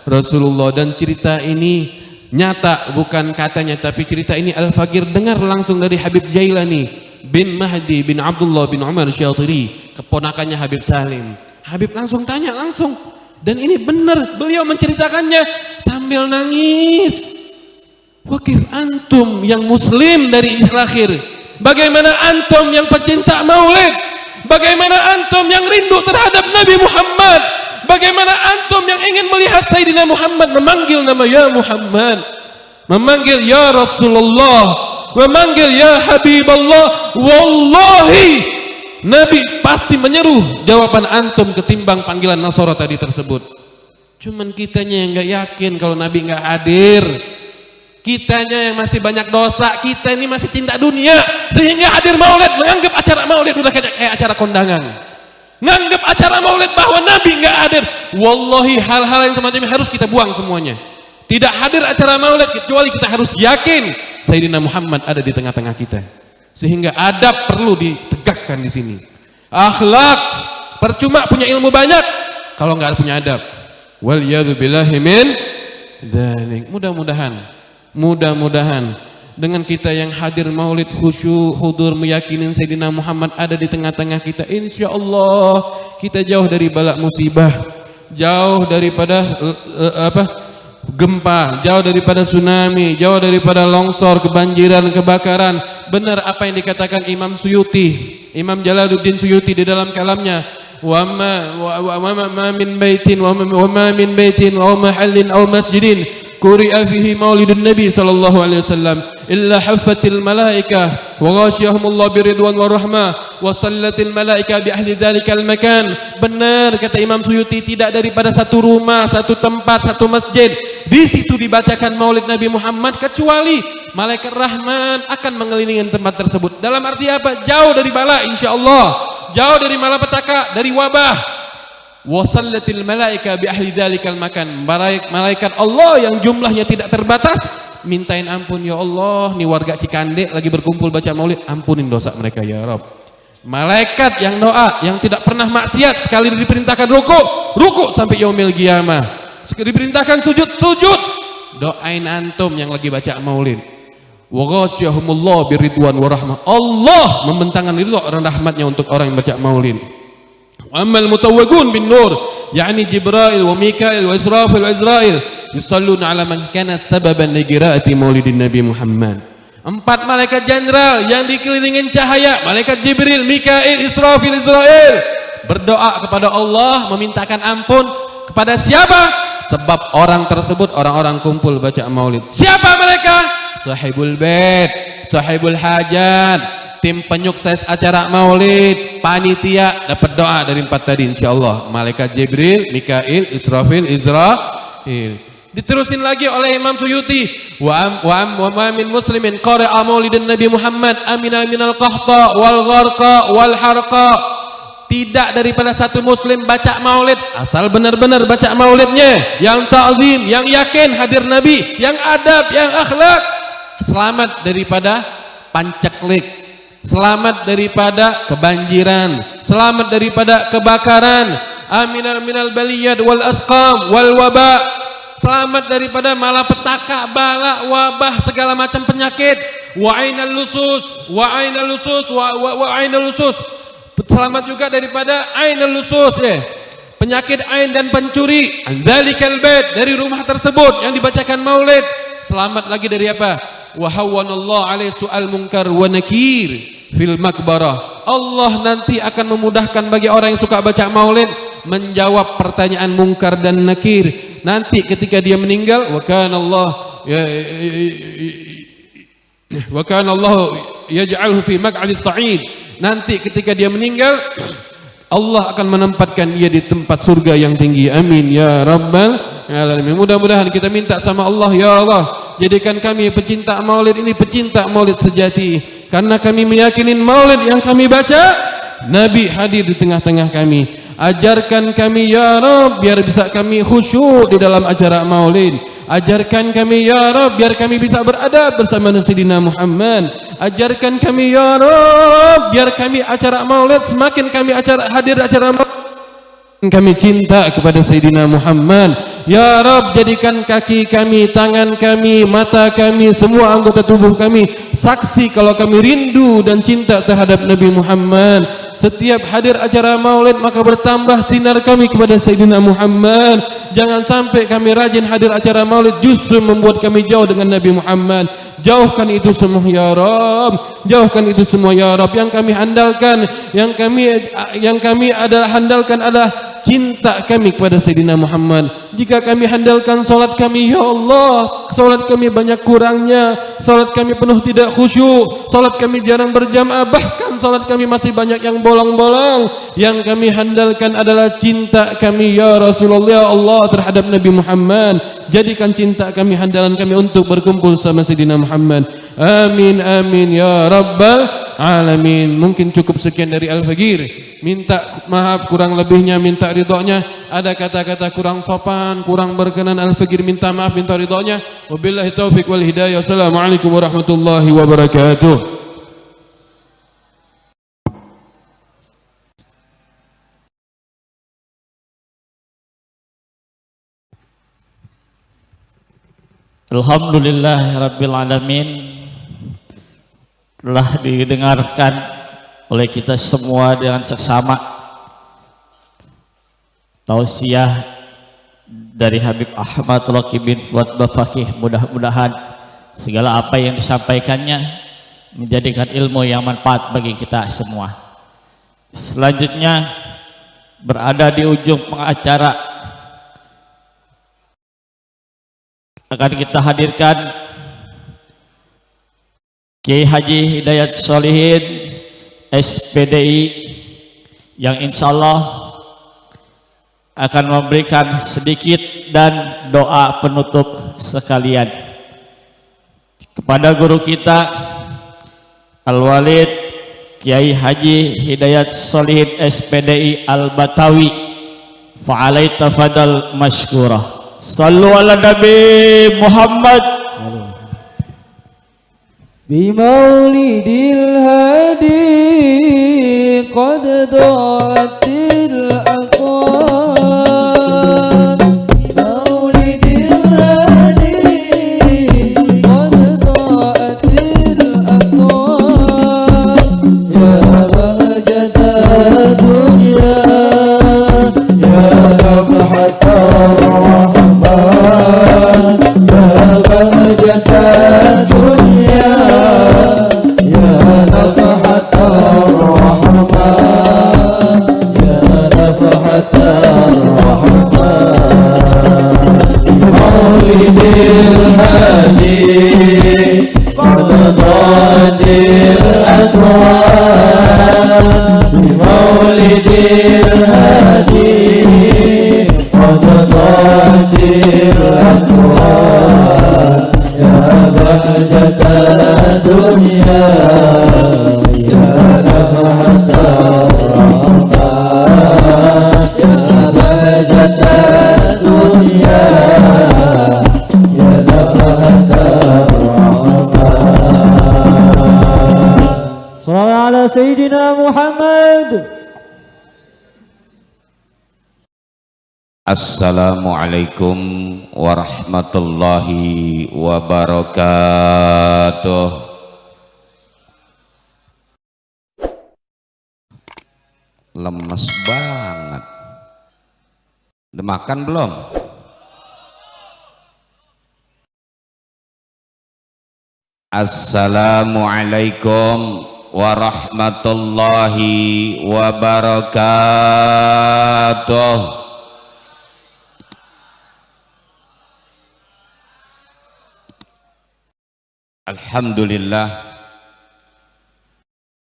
Rasulullah. Dan cerita ini nyata, bukan katanya, tapi cerita ini Al-Faqir dengar langsung dari Habib Jailani bin Mahdi bin Abdullah bin Umar Syatiri, keponakannya Habib Salim. Habib langsung tanya langsung, dan ini benar, beliau menceritakannya sambil nangis. Wakif antum yang muslim dari akhir, bagaimana antum yang pecinta maulid, bagaimana antum yang rindu terhadap Nabi Muhammad, bagaimana antum yang ingin melihat Sayyidina Muhammad memanggil nama ya Muhammad, memanggil ya Rasulullah, memanggil ya Habiballah. Wallahi Nabi pasti menyeru jawaban antum ketimbang panggilan Nasara tadi tersebut. Cuman kitanya yang nggak yakin kalau Nabi nggak hadir. Kitanya yang masih banyak dosa. Kita ini masih cinta dunia, sehingga hadir maulid menganggap acara maulid udah kayak acara kondangan. Nganggap acara maulid bahwa Nabi nggak hadir. Wallahi hal-hal yang semacam ini harus kita buang semuanya. Tidak hadir acara maulid kecuali kita harus yakin Sayyidina Muhammad ada di tengah-tengah kita. Sehingga adab perlu ditegakkan di sini. Akhlak, percuma punya ilmu banyak kalau nggak punya adab. Waliyadu billahi min dzalik. Mudah-mudahan dengan kita yang hadir maulid khusyuk, hudur, meyakinin Sayyidina Muhammad ada di tengah-tengah kita, insya Allah kita jauh dari bala musibah, jauh daripada gempa, jauh daripada tsunami, jauh daripada longsor, kebanjiran, kebakaran. Benar apa yang dikatakan Imam Suyuti, Imam Jalaluddin Suyuti di dalam kalamnya, وما من بيت أو محل أو مسجد قرئ فيه مولد النبي صلى الله عليه وسلم إلا حفت الملائكة وغاشيهم الله بالرضوان والرحمة وصلت الملائكة بأهل ذلك المكان. Benar kata Imam Suyuti, tidak daripada satu rumah, satu tempat, satu masjid di situ dibacakan maulid Nabi Muhammad kecuali malaikat rahman akan mengelilingi tempat tersebut. Dalam arti apa? Jauh dari bala, insyaallah, jauh dari malapetaka, dari wabah. Wasallatil malaika bi ahli dzalikal makan. Malaikat Allah yang jumlahnya tidak terbatas mintain ampun, ya Allah, nih warga Cikande lagi berkumpul baca maulid, ampunin dosa mereka ya Rabb. Malaikat yang doa, yang tidak pernah maksiat, sekali diperintahkan ruku sampai yaumil qiyamah, sekali diperintahkan sujud, doain antum yang lagi baca maulid. Wa ghasyahumullah biridwan wa rahmah. Allah membentangkan ridha dan rahmatnya untuk orang yang baca maulid. Amal mutawwagun bin nur, yakni Jibril wa Mikail wa Israfil wa Izrail yusalluna ala man kana sababan li qiraati maulidin Nabi Muhammad. 4 malaikat jenderal yang dikelilingin cahaya, malaikat Jibril, Mikail, Israfil, Izrail, berdoa kepada Allah memintakan ampun kepada siapa? Sebab orang tersebut orang-orang kumpul baca maulid. Siapa mereka? Sahibul bait, sahibul hajat, tim penyukses acara maulid, panitia, dapat doa dari 4 tadi insyaallah. Malaikat Jibril, Mikail, Israfil, Izrail. Diterusin lagi oleh Imam Suyuti, wa ma min muslimin qara'a maulidan Nabi Muhammad amina minal qahta wal gharqa wal harqa. Tidak daripada satu muslim baca maulid asal benar-benar baca maulidnya yang ta'zim, yang yakin hadir Nabi, yang adab, yang akhlak, selamat daripada pancaklik, selamat daripada kebanjiran, selamat daripada kebakaran, aminal minal baliyat wal asqam wal waba, selamat daripada malapetaka, bala, wabah, segala macam penyakit, wa ainal lusus, selamat juga daripada ainal lusus, penyakit ain dan pencuri, dzalikal bait, dari rumah tersebut yang dibacakan maulid. Selamat lagi dari apa? Wa hawwanallahu alaihi su'al munkar wa nakir fil makbarah. Allah nanti akan memudahkan bagi orang yang suka baca maulid menjawab pertanyaan mungkar dan nakir nanti ketika dia meninggal. Wa kana Allah yaj'alhu fi maq'adis sa'id. Nanti ketika dia meninggal Allah akan menempatkan dia di tempat surga yang tinggi. Amin ya rabbal alamin. Mudah-mudahan kita minta sama Allah, ya Allah, jadikan kami pecinta maulid ini pecinta maulid sejati, karena kami meyakini maulid yang kami baca Nabi hadir di tengah-tengah kami. Ajarkan kami ya Rabb biar bisa kami khusyuk di dalam acara maulid. Ajarkan kami ya Rabb biar kami bisa beradab bersama Sayyidina Muhammad. Ajarkan kami ya Rabb biar kami acara maulid, semakin kami hadir acara maulid, kami cinta kepada Sayyidina Muhammad. Ya Rabb, jadikan kaki kami, tangan kami, mata kami, semua anggota tubuh kami saksi kalau kami rindu dan cinta terhadap Nabi Muhammad. Setiap hadir acara maulid maka bertambah sinar kami kepada Sayyidina Muhammad. Jangan sampai kami rajin hadir acara maulid justru membuat kami jauh dengan Nabi Muhammad. Jauhkan itu semua ya Rabb, jauhkan itu semua ya Rabb. Yang kami andalkan, yang kami handalkan adalah cinta kami kepada Sayyidina Muhammad. Jika kami handalkan salat kami, ya Allah, salat kami banyak kurangnya, salat kami penuh tidak khusyuk, salat kami jarang berjamaah, bahkan salat kami masih banyak yang bolong-bolong. Yang kami handalkan adalah cinta kami ya Rasulullah, ya Allah, terhadap Nabi Muhammad. Jadikan cinta kami, handalan kami untuk berkumpul sama Sayyidina Muhammad. Amin amin ya rabbal alamin. Mungkin cukup sekian dari Al-Faqir. Minta maaf kurang lebihnya, minta ridhonya. Ada kata-kata kurang sopan, kurang berkenan, Al-Faqir minta maaf, minta ridhonya. Wabillahi taufiq wal hidayah. Assalamualaikum warahmatullahi wabarakatuh. Alhamdulillahirabbil alamin. Telah didengarkan oleh kita semua dengan seksama tausiah dari Habib Ahmad Raqib bin Fuad Bafaqih. Mudah-mudahan segala apa yang disampaikannya menjadikan ilmu yang manfaat bagi kita semua. Selanjutnya berada di ujung pengacara akan kita hadirkan Kiai Haji Hidayat Sholihin SPDI yang insya Allah akan memberikan sedikit dan doa penutup sekalian kepada guru kita Al-Walid Kiai Haji Hidayat Sholihin SPDI Al-Batawi, fa'alai tafadhal mashkurah. Sallu ala Nabi Muhammad. Bimaulidil hadi qad da'atil aqwam. Bimaulidil hadi qad da'atil aqwam. Ya bahjata dunya, ya nafhata rahman, ya bahjata dunya, ya nafhata rahman, ya nafhata rahman. Maulidil hadi qad da'atil aqwam. Maulidil hadi qad da'atil aqwam. Ya bahjata dunya, ya nafhata rahman, ya bahjata dunya, ya nafhata rahman. Sallallahu ala Sayyidina Muhammad. Assalamualaikum warahmatullahi wabarakatuh. Lemes banget. Udah makan belum? Assalamualaikum warahmatullahi wabarakatuh. Alhamdulillah,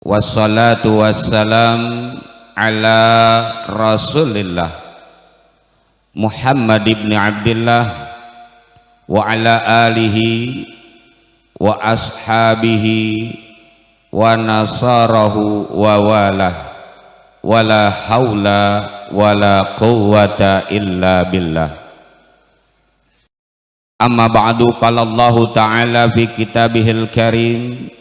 wassalatu wassalam ala rasulillah Muhammad ibn Abdillah wa ala alihi wa ashabihi wa nasarahu wa walah, wala hawla wala quwwata illa billah. Amma ba'du, qala Allah ta'ala fi kitabihil karim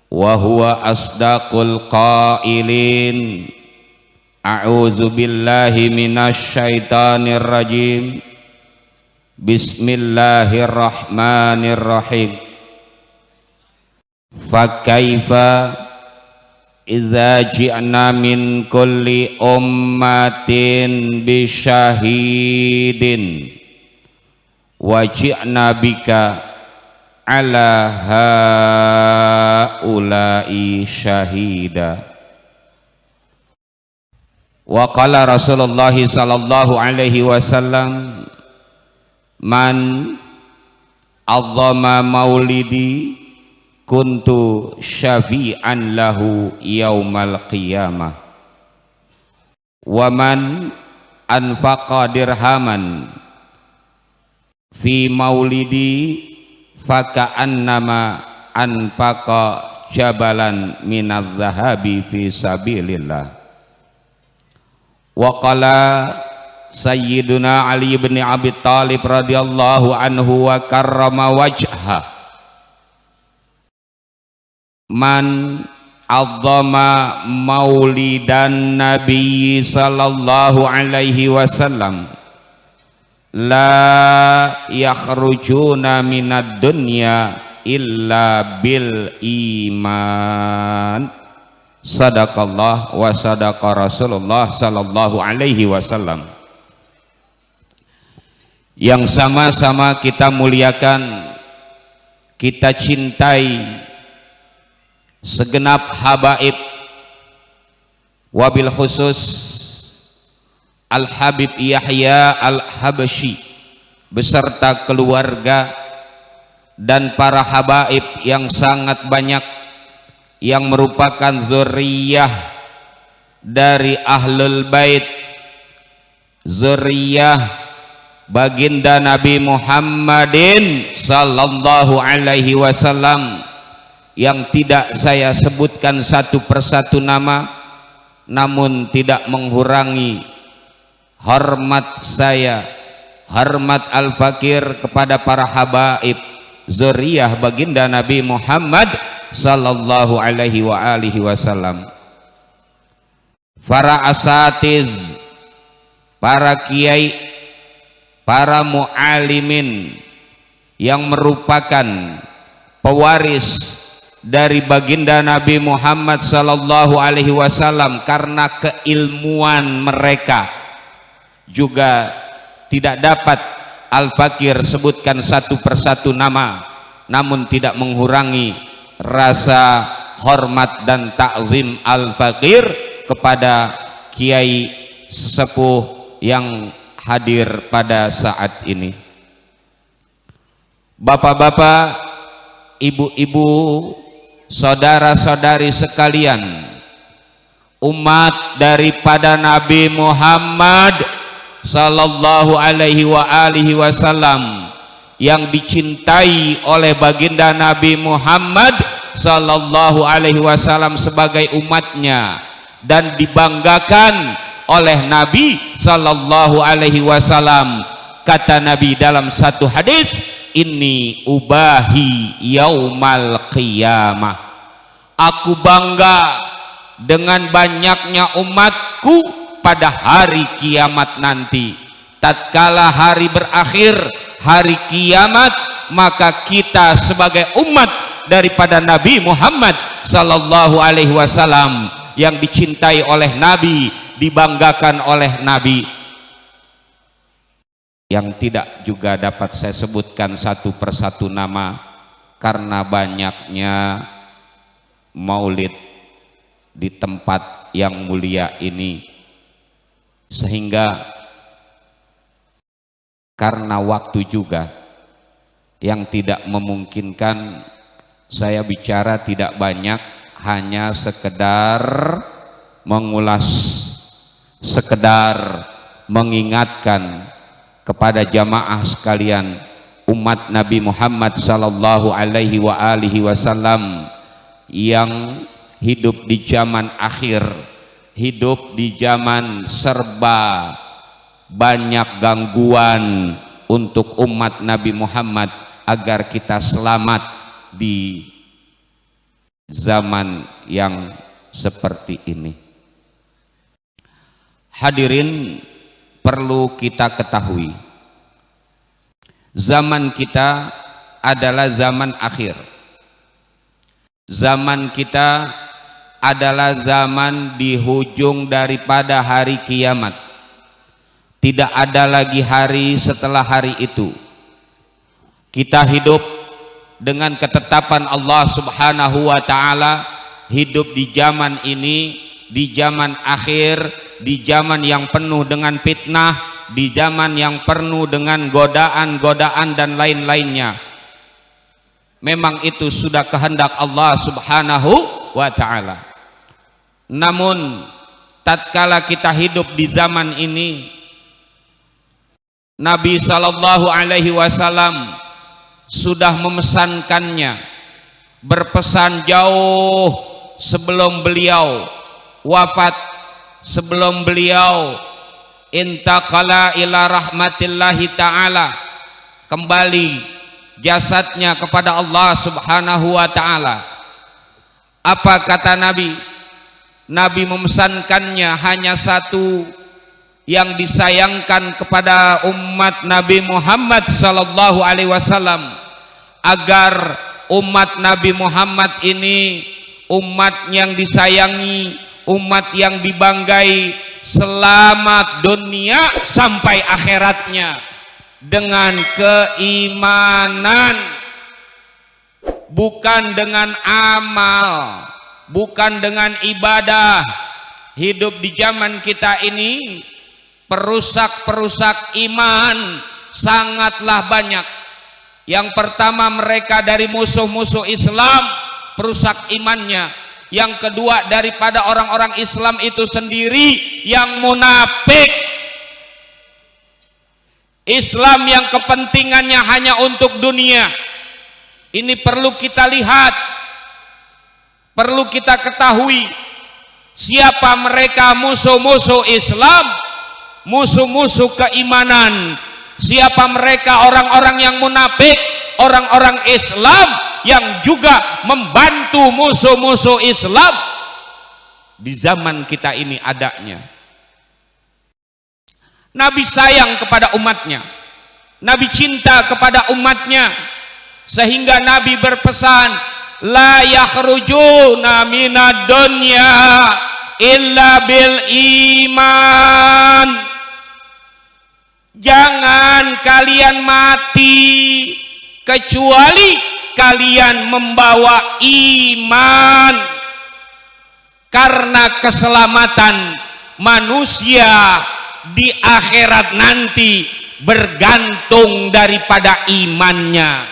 wa huwa asdaqul qailin. A'udzu billahi minasy syaithanir rajim. Bismillahirrahmanirrahim. Fa kaifa idza ji'na min kulli ummatin bi syahidin wa ji'na bika ala haula'i syahida. Wa qala Rasulullah sallallahu alaihi wasallam, man azzama maulidi kuntu syafi'an lahu yaumal qiyamah, wa man anfaqa dirhaman fi maulidi faka'annama anfaqa jabalan minadz zahabi fi sabilillah. Wa qala Sayyiduna Ali bin Abi Thalib radhiyallahu anhu wa karrama wajhah, man azzama maulidan nabi sallallahu alaihi wasallam la yakhrujuna minad dunya illa bil iman. Sadaqallah wa sadaqa Rasulullah sallallahu alaihi wasallam. Yang sama-sama kita muliakan, kita cintai segenap habaib, wabil khusus Al-Habib Yahya Al-Habsyi beserta keluarga dan para habaib yang sangat banyak yang merupakan zuriyah dari Ahlul Bait, zuriyah baginda Nabi Muhammadin sallallahu alaihi wasallam, yang tidak saya sebutkan satu persatu nama, namun tidak mengurangi hormat saya, hormat al-fakir kepada para habaib zuriyah baginda Nabi Muhammad sallallahu alaihi wa alihi wasallam. Para asatiz, para kiai, para mu'alimin yang merupakan pewaris dari baginda Nabi Muhammad sallallahu alaihi wasallam, karena keilmuan mereka juga tidak dapat al-fakir sebutkan satu persatu nama, namun tidak mengurangi rasa hormat dan ta'zim al-fakir kepada kiai sesepuh yang hadir pada saat ini. Bapak-bapak, ibu-ibu, saudara-saudari sekalian, umat daripada Nabi Muhammad sallallahu alaihi wa alihi wasallam yang dicintai oleh baginda Nabi Muhammad sallallahu alaihi wasallam sebagai umatnya dan dibanggakan oleh Nabi sallallahu alaihi wasallam. Kata Nabi dalam satu hadis, inni ubahi yaumal qiyamah, aku bangga dengan banyaknya umatku pada hari kiamat nanti. Tatkala hari berakhir, hari kiamat, maka kita sebagai umat daripada Nabi Muhammad sallallahu alaihi wasallam yang dicintai oleh Nabi, dibanggakan oleh Nabi, yang tidak juga dapat saya sebutkan satu persatu nama karena banyaknya maulid di tempat yang mulia ini, sehingga karena waktu juga yang tidak memungkinkan saya bicara tidak banyak, hanya sekedar mengulas, sekedar mengingatkan kepada jamaah sekalian, umat Nabi Muhammad sallallahu alaihi wa alihi wasallam yang hidup di zaman akhir, hidup di zaman serba banyak gangguan, untuk umat Nabi Muhammad agar kita selamat di zaman yang seperti ini. Hadirin, perlu kita ketahui, zaman kita adalah zaman akhir. Zaman kita adalah zaman di hujung daripada hari kiamat. Tidak ada lagi hari setelah hari itu. Kita hidup dengan ketetapan Allah Subhanahu wa ta'ala, hidup di zaman ini, di zaman akhir, di zaman yang penuh dengan fitnah, di zaman yang penuh dengan godaan-godaan dan lain-lainnya. Memang itu sudah kehendak Allah Subhanahu wa ta'ala. Namun tatkala kita hidup di zaman ini, Nabi sallallahu alaihi wasallam sudah memesankannya, berpesan jauh sebelum beliau wafat, sebelum beliau intaqala ila rahmatillahi ta'ala, kembali jasadnya kepada Allah Subhanahu wa ta'ala. Apa kata Nabi? Nabi memesankannya hanya satu yang disayangkan kepada umat Nabi Muhammad sallallahu alaihi wasallam, agar umat Nabi Muhammad ini umat yang disayangi, umat yang dibanggai, selamat dunia sampai akhiratnya dengan keimanan, bukan dengan amal, bukan dengan ibadah. Hidup di zaman kita ini perusak-perusak iman sangatlah banyak. Yang pertama, mereka dari musuh-musuh Islam, perusak imannya. Yang kedua, daripada orang-orang Islam itu sendiri yang munafik. Islam yang kepentingannya hanya untuk dunia. Ini perlu kita lihat, perlu kita ketahui siapa mereka musuh-musuh Islam, musuh-musuh keimanan. Siapa mereka orang-orang yang munafik, orang-orang Islam yang juga membantu musuh-musuh Islam di zaman kita ini adanya. Nabi sayang kepada umatnya, Nabi cinta kepada umatnya, sehingga Nabi berpesan, la yakhrujuna minad dunya illa bil iman. Jangan kalian mati kecuali kalian membawa iman, karena keselamatan manusia di akhirat nanti bergantung daripada imannya.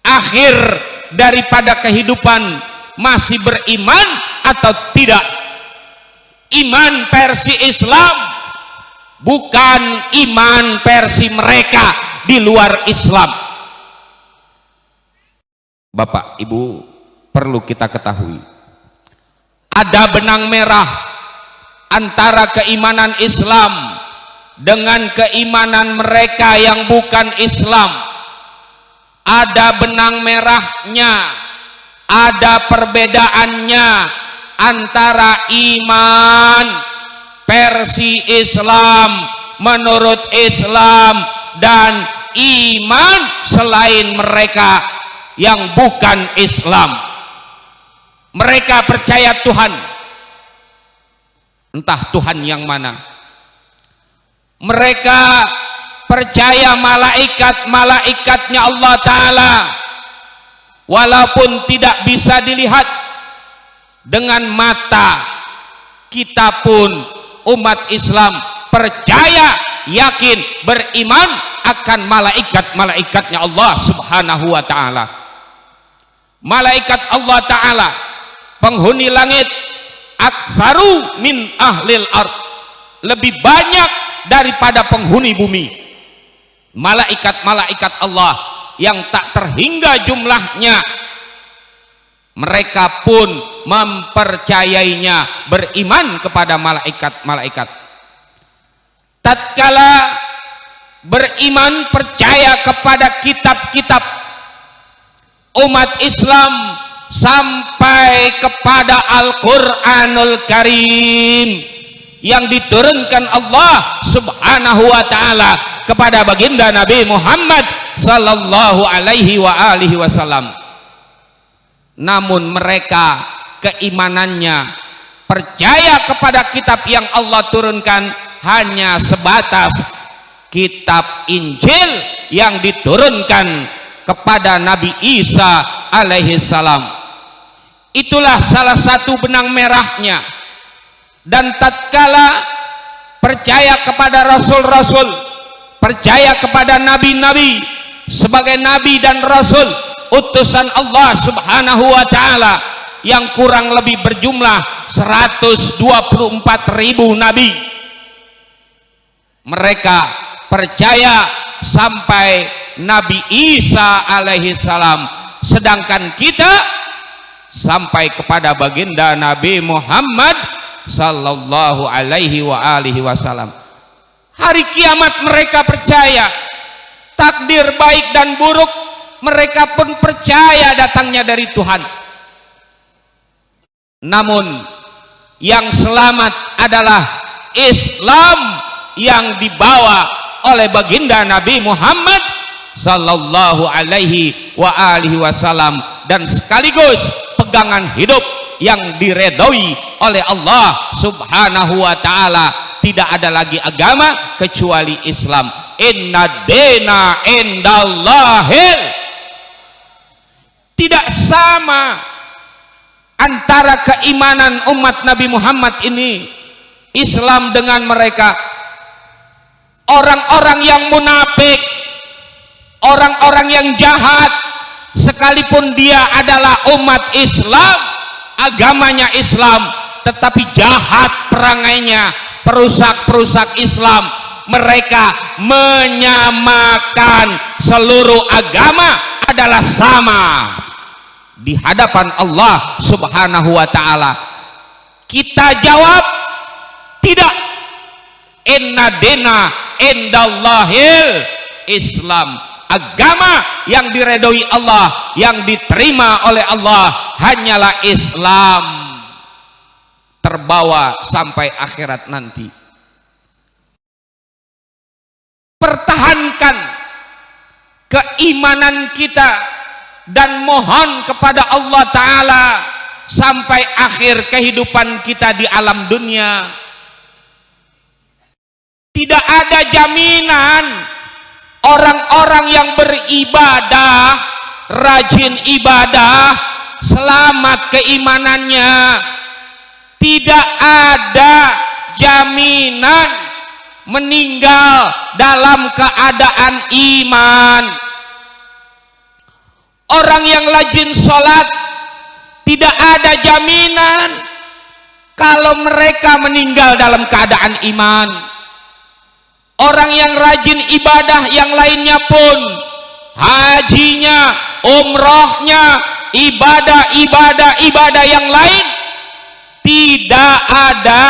Akhir daripada kehidupan masih beriman atau tidak. Iman versi Islam, bukan iman versi mereka di luar Islam. Bapak, Ibu, perlu kita ketahui, ada benang merah antara keimanan Islam dengan keimanan mereka yang bukan Islam. Ada benang merahnya, ada perbedaannya antara iman versi Islam menurut Islam dan iman selain mereka yang bukan Islam. Mereka percaya Tuhan, entah Tuhan yang mana. Mereka percaya malaikat-malaikatnya Allah Ta'ala, walaupun tidak bisa dilihat dengan mata. Kita pun umat Islam percaya, yakin, beriman akan malaikat-malaikatnya Allah Subhanahu wa Ta'ala. Malaikat Allah Ta'ala, penghuni langit, aktsaru min ahlil ard, lebih banyak daripada penghuni bumi. Malaikat-malaikat Allah yang tak terhingga jumlahnya, mereka pun mempercayainya, beriman kepada malaikat-malaikat. Tatkala beriman, percaya kepada kitab-kitab umat Islam sampai kepada Al-Quranul Karim yang diturunkan Allah Subhanahu wa Ta'ala kepada baginda Nabi Muhammad sallallahu alaihi wa alihi wasallam. Namun mereka keimanannya percaya kepada kitab yang Allah turunkan hanya sebatas kitab Injil yang diturunkan kepada Nabi Isa alaihi salam. Itulah salah satu benang merahnya. Dan tatkala percaya kepada rasul-rasul, percaya kepada nabi-nabi sebagai nabi dan rasul utusan Allah Subhanahu wa Ta'ala yang kurang lebih berjumlah 124.000 nabi, mereka percaya sampai Nabi Isa alaihi salam, sedangkan kita sampai kepada baginda Nabi Muhammad sallallahu alaihi wa alihi wasallam. Hari kiamat mereka percaya, takdir baik dan buruk mereka pun percaya datangnya dari Tuhan. Namun yang selamat adalah Islam yang dibawa oleh baginda Nabi Muhammad sallallahu alaihi wa alihi wasallam, dan sekaligus pegangan hidup yang diredoi oleh Allah Subhanahu wa Ta'ala. Tidak ada lagi agama kecuali Islam. Inna dina indallahil. Tidak sama antara keimanan umat Nabi Muhammad ini Islam dengan mereka. Orang-orang yang munafik, orang-orang yang jahat, sekalipun dia adalah umat Islam, agamanya Islam, tetapi jahat perangainya, perusak-perusak Islam, mereka menyamakan seluruh agama adalah sama di hadapan Allah Subhanahu wa ta'ala. Kita jawab tidak. Inna dina indallahil Islam. Agama yang diredoi Allah, yang diterima oleh Allah hanyalah Islam, terbawa sampai akhirat nanti. Pertahankan keimanan kita dan mohon kepada Allah Ta'ala sampai akhir kehidupan kita di alam dunia. Tidak ada jaminan orang-orang yang beribadah, rajin ibadah, selamat keimanannya. Tidak ada jaminan meninggal dalam keadaan iman. Orang yang rajin sholat, tidak ada jaminan kalau mereka meninggal dalam keadaan iman. Orang yang rajin ibadah yang lainnya pun, hajinya, umrohnya, ibadah yang lain, tidak ada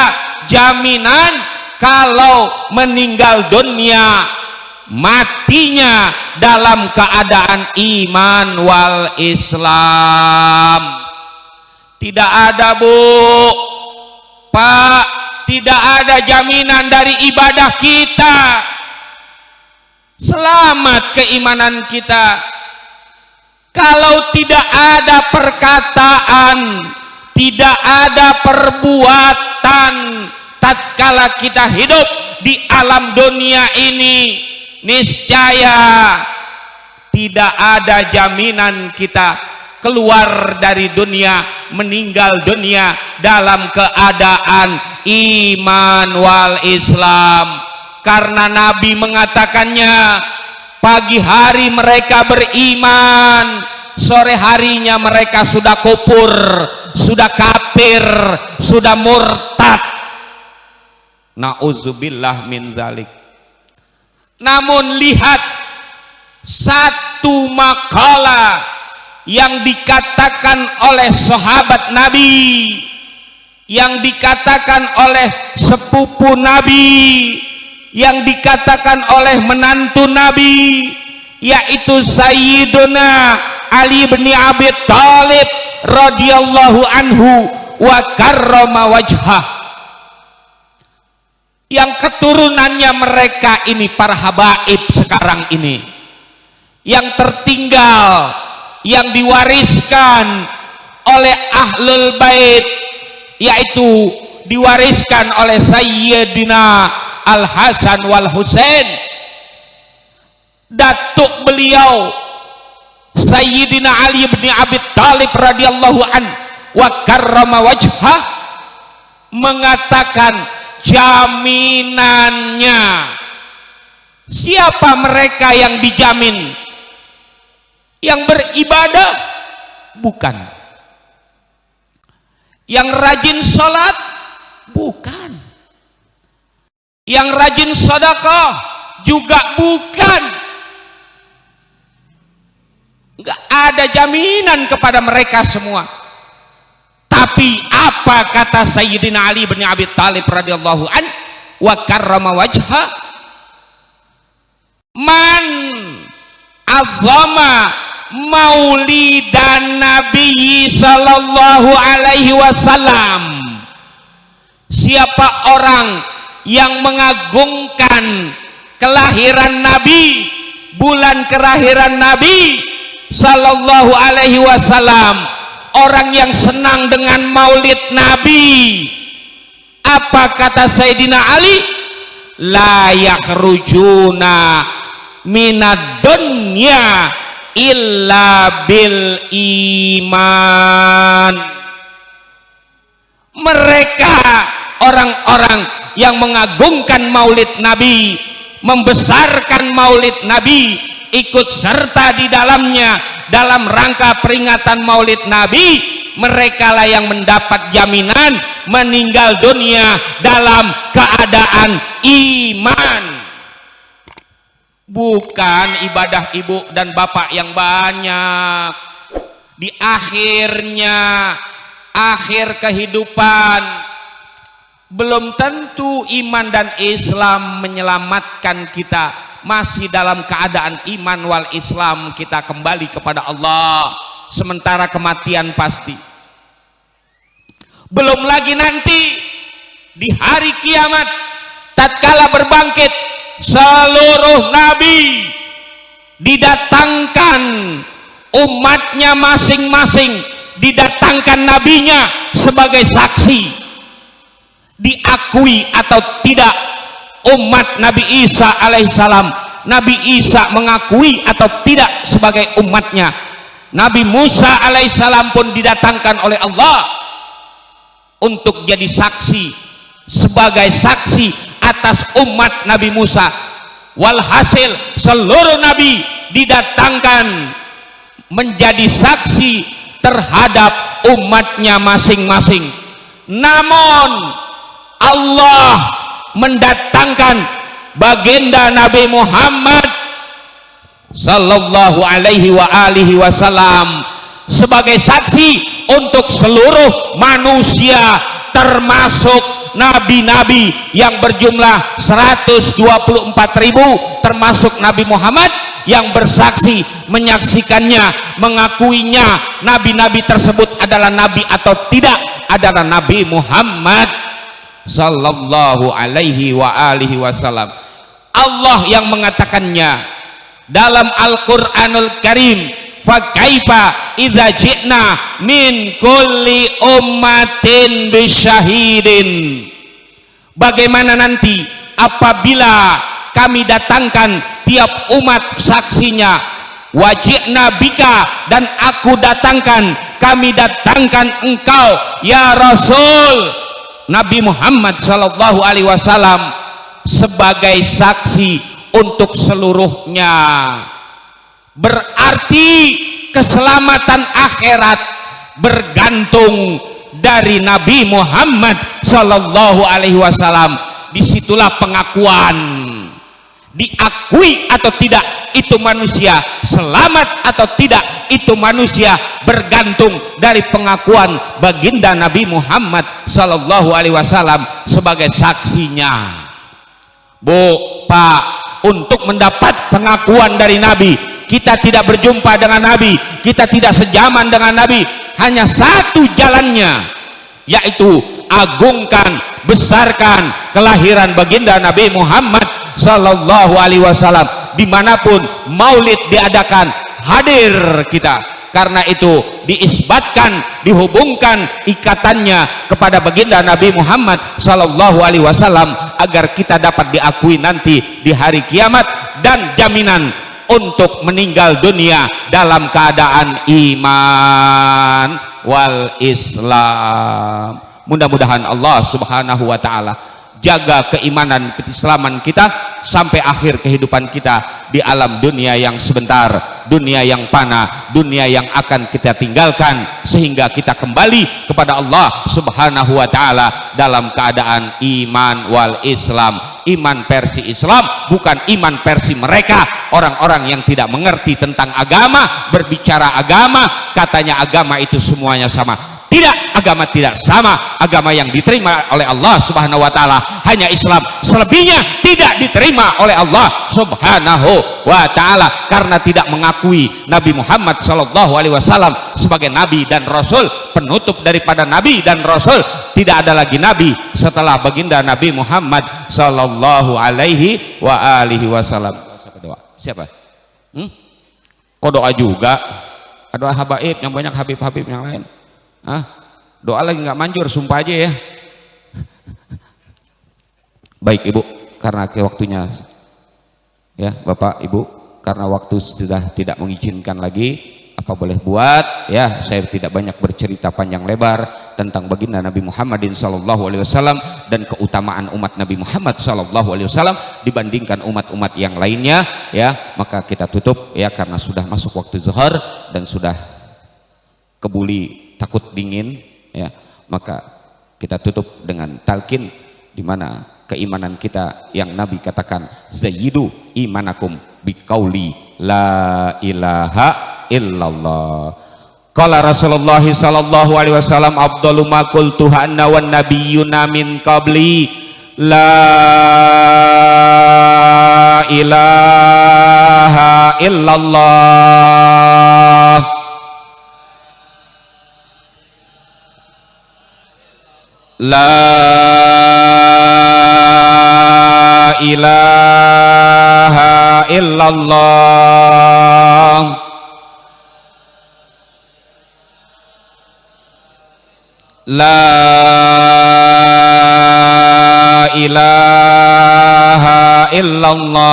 jaminan kalau meninggal dunia matinya dalam keadaan iman wal Islam. Tidak ada, Bu, Pak, tidak ada jaminan dari ibadah kita, selamat keimanan kita, kalau tidak ada perkataan, tidak ada perbuatan tatkala kita hidup di alam dunia ini. Niscaya tidak ada jaminan kita keluar dari dunia, meninggal dunia dalam keadaan iman wal Islam. Karena Nabi mengatakannya, pagi hari mereka beriman, sore harinya mereka sudah kufur, sudah kafir, sudah murtad. Na'udzubillah min zalik. Namun lihat satu makalah yang dikatakan oleh sahabat Nabi, yang dikatakan oleh sepupu Nabi, yang dikatakan oleh menantu Nabi, yaitu Sayyiduna Ali bin Abi Thalib radhiyallahu anhu wa karrama wajhah, yang keturunannya mereka ini para habaib sekarang ini, yang tertinggal, yang diwariskan oleh ahlul bait, yaitu diwariskan oleh Sayyidina Al Hasan wal Husain. Datuk beliau Sayyidina Ali bin Abi Thalib radhiyallahu an wa karrama wajhah mengatakan jaminannya. Siapa mereka yang dijamin? Yang beribadah? Bukan. Yang rajin sholat? Bukan. Yang rajin sedekah? Juga bukan. Enggak ada jaminan kepada mereka semua. Tapi apa kata Sayyidina Ali bin Abi Thalib radhiyallahu an wa karrama wajha? Man azzama maulidan Nabi sallallahu alaihi wasallam, siapa orang yang mengagungkan kelahiran Nabi, bulan kelahiran Nabi sallallahu alaihi wasallam, orang yang senang dengan maulid Nabi, apa kata Sayyidina Ali? La yakhrujuna minad dunya illa bil iman. Mereka orang-orang yang mengagungkan maulid Nabi, membesarkan maulid Nabi, ikut serta di dalamnya dalam rangka peringatan maulid Nabi, mereka lah yang mendapat jaminan meninggal dunia dalam keadaan iman, bukan ibadah ibu dan bapak yang banyak. Di akhirnya, akhir kehidupan, belum tentu iman dan Islam menyelamatkan kita. Masih dalam keadaan iman wal Islam, kita kembali kepada Allah, sementara kematian pasti. Belum lagi nanti di hari kiamat, tatkala berbangkit seluruh nabi, didatangkan umatnya masing-masing, didatangkan nabinya sebagai saksi, diakui atau tidak umat Nabi Isa alaihissalam, Nabi Isa mengakui atau tidak sebagai umatnya. Nabi Musa alaihissalam pun didatangkan oleh Allah untuk jadi saksi, sebagai saksi atas umat Nabi Musa. Walhasil seluruh nabi didatangkan menjadi saksi terhadap umatnya masing-masing. Namun Allah mendatangkan baginda Nabi Muhammad sallallahu alaihi wa alihi wasallam sebagai saksi untuk seluruh manusia, termasuk nabi-nabi yang berjumlah 124.000, termasuk Nabi Muhammad yang bersaksi, menyaksikannya, mengakuinya nabi-nabi tersebut adalah nabi atau tidak adalah Nabi Muhammad sallallahu alaihi wa alihi wasallam. Allah yang mengatakannya dalam Al-Qur'anul Karim, fa kaifa idza ji'na min kulli ummatin bisyahidin. Bagaimana nanti apabila kami datangkan tiap umat saksinya, wajibna bika, dan aku datangkan, kami datangkan engkau ya Rasul Nabi Muhammad sallallahu alaihi wasallam sebagai saksi untuk seluruhnya. Berarti keselamatan akhirat bergantung dari Nabi Muhammad sallallahu alaihi wasallam. Disitulah pengakuan, diakui atau tidak itu manusia, selamat atau tidak itu manusia, bergantung dari pengakuan baginda Nabi Muhammad sallallahu alaihi wasallam sebagai saksinya. Bu, Pak, untuk mendapat pengakuan dari Nabi, kita tidak berjumpa dengan Nabi, kita tidak sejaman dengan Nabi, hanya satu jalannya, yaitu agungkan, besarkan kelahiran baginda Nabi Muhammad sallallahu alaihi wasallam. Dimanapun maulid diadakan, hadir kita. Karena itu diisbatkan, dihubungkan ikatannya kepada baginda Nabi Muhammad sallallahu alaihi wasallam agar kita dapat diakui nanti di hari kiamat, dan jaminan untuk meninggal dunia dalam keadaan iman wal Islam. Mudah-mudahan Allah subhanahu wa ta'ala jaga keimanan, keislaman kita sampai akhir kehidupan kita di alam dunia yang sebentar, dunia yang fana, dunia yang akan kita tinggalkan, sehingga kita kembali kepada Allah subhanahu wa ta'ala dalam keadaan iman wal Islam. Iman versi Islam, bukan iman versi mereka, orang-orang yang tidak mengerti tentang agama, berbicara agama, katanya agama itu semuanya sama. Tidak, agama tidak sama. Agama yang diterima oleh Allah subhanahu wa ta'ala hanya Islam, selebihnya tidak diterima oleh Allah subhanahu wa ta'ala, karena tidak mengakui Nabi Muhammad sallallahu alaihi wasallam sebagai Nabi dan Rasul, penutup daripada Nabi dan Rasul. Tidak ada lagi Nabi setelah baginda Nabi Muhammad sallallahu alaihi wa alihi wasallam. Siapa? Kok doa juga? Ada habaib yang banyak, habib-habib yang lain. Doa lagi nggak manjur, sumpah aja ya. Baik Ibu, karena waktunya ya Bapak Ibu, karena waktu sudah tidak mengizinkan lagi, apa boleh buat ya, saya tidak banyak bercerita panjang lebar, tentang baginda Nabi Muhammadin sallallahu alaihi wasallam dan keutamaan umat Nabi Muhammad sallallahu alaihi wasallam dibandingkan umat-umat yang lainnya, ya, maka kita tutup ya, karena sudah masuk waktu zuhur dan sudah kebuli takut dingin ya, maka kita tutup dengan talqin di mana keimanan kita yang Nabi katakan, zayyidu imanakum biqauli la ilaha illallah. Qala Rasulullah sallallahu alaihi wasallam, afdalu ma qultu ana wan nabiyyuna min qabli la ilaha illallah. La ilaha illallah. La ilaha illallah.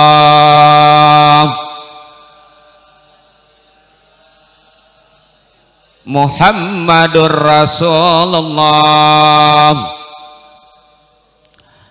Muhammadur Rasulullah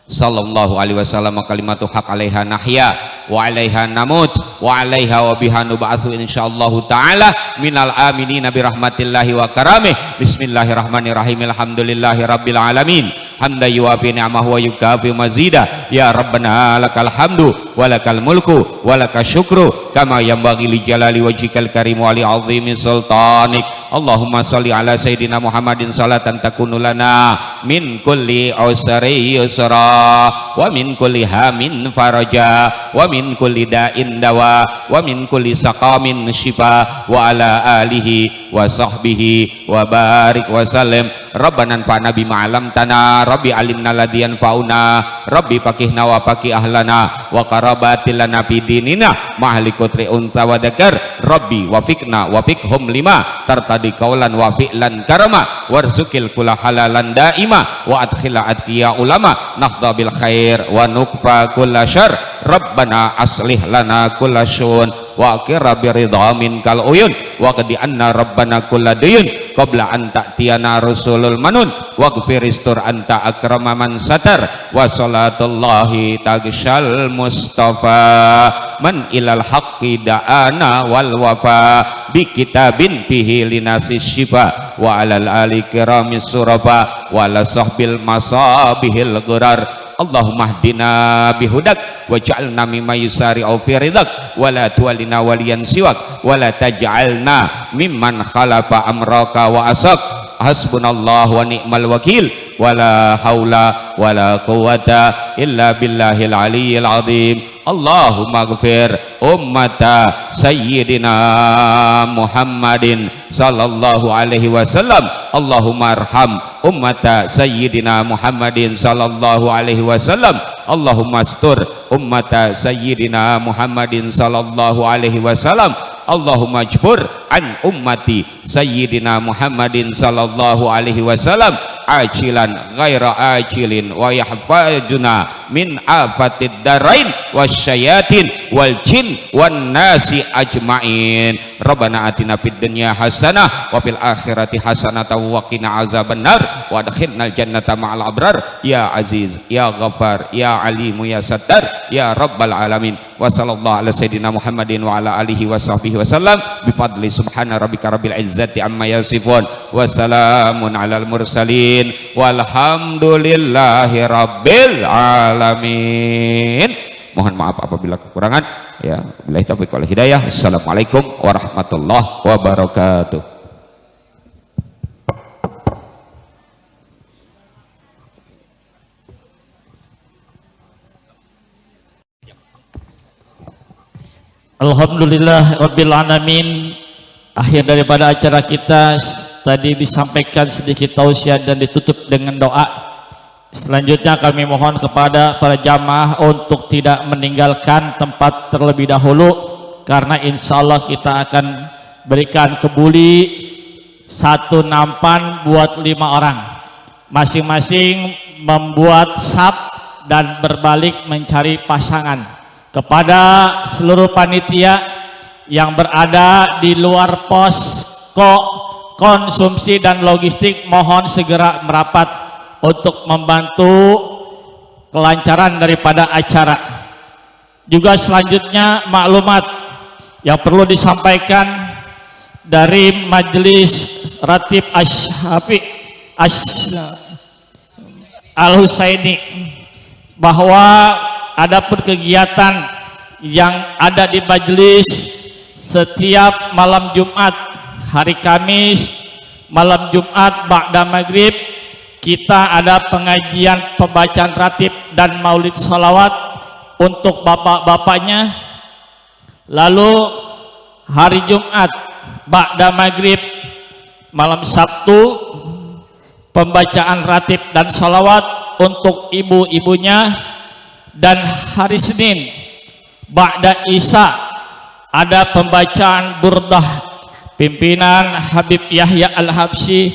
sallallahu alaihi wasallam. Kalimatu haq alaiha nahya wa alaiha namut wa alaiha wa biha nub'atsu insyaallahu taala minal aminina bi rahmatillahi wa karamih. Bismillahirrahmanirrahim. Alhamdulillahi rabbil alamin. Hamda yuwafi ni'amahu wa yukafi mazida. Ya Rabbana lakal hamdu wa lakal mulku wa lakal syukru kama yanbaghi li jalali wajhikal karim wa li azimi sultanik. Allahumma sholli ala sayyidina Muhammadin salatan takunu lana min kulli usri yusra wa min kulli hamin faraja wa min kulli da'in dawa wa min kulli saqamin shifa wa ala alihi wa sahbihi wa barik wa sallim. Rabbana anfa'na bima 'allamtana, rabbi alimna ladzi yanfa'una, rabbi faqihna wa faqih ahlana wa qarabatil lana fi dinina ma'ahli kutri unta wa dzakar, rabbi wafiqna wa fiqhum lima tartadi qaulan wa fi'lan karama warzuqil kula halalan daima wa adkhila atqiya ulama nahdha bil khair wa nukfa kulla syarr. Rabbana aslih lana kulla syun wa aqirra biridha minkal uyun wa qadi anna rabbana kulla diyun qabla an ta'tiyana rusulul manun waghfir istur anta akrama man satar wa salatullahi tagshal mustafa man ilal haqqi da'ana wal wafa bi kitabin fihi linasi syifa wa alal ali kiramis surafa wa ala sahbil masabihil ghurar. Allahumma hdina bihudak waj'alna mimma yusari'u fi ridhak wa la tuwallina waliyan siwak wa la taj'alna mimman khalafa amraka wa asak. Hasbunallahu wa ni'mal wakil wa la haula wa la quwwata illa billahil aliyyil azim. Allahumma ghfir ummata sayyidina Muhammadin sallallahu alaihi wasallam. Allahumma arham ummata sayyidina Muhammadin sallallahu alaihi wasallam. Allahumma astur ummata sayyidina Muhammadin sallallahu alaihi wasallam. Allahumma jbur an ummati sayyidina Muhammadin sallallahu alaihi wasallam ajilan ghaira ajilin wa yahfazuna min afatid darain wasyayatin wal jin wan nasi ajmain. Rabbana atina fid dunya hasanah wa fil akhirati hasanah wa qina azabannar wa adkhilnal jannata ma'al abrar ya aziz ya ghafar ya alimu ya sattar ya rabbal alamin. Wa sallallahu ala sayyidina Muhammadin wa ala alihi wa sahbihi wasallam bifadli subhana rabbika rabbil izzati amma yasifun wa salamun alal mursalin walhamdulillahi rabbil alamin. Mohon maaf apabila kekurangan, ya billahi taufiq wal hidayah. Assalamualaikum warahmatullahi wabarakatuh. Alhamdulillah rabbil alamin. Akhir daripada acara kita tadi disampaikan sedikit tausiah dan ditutup dengan doa. Selanjutnya kami mohon kepada para jamaah untuk tidak meninggalkan tempat terlebih dahulu, karena insya Allah kita akan berikan kebuli satu nampan buat 5 orang, masing-masing membuat sap dan berbalik mencari pasangan. Kepada seluruh panitia yang berada di luar posko konsumsi dan logistik mohon segera merapat untuk membantu kelancaran daripada acara. Juga selanjutnya maklumat yang perlu disampaikan dari Majelis Ratib Asy-Syafi' Al-Husaini, bahwa adapun kegiatan yang ada di majelis setiap malam Jumat, hari Kamis, malam Jumat ba'da maghrib kita ada pengajian pembacaan ratib dan maulid salawat untuk bapak-bapaknya. Lalu hari Jumat ba'da maghrib malam Sabtu pembacaan ratib dan salawat untuk ibu-ibunya. Dan hari Senin ba'da Isya ada pembacaan burdah pimpinan Habib Yahya Al-Habsyi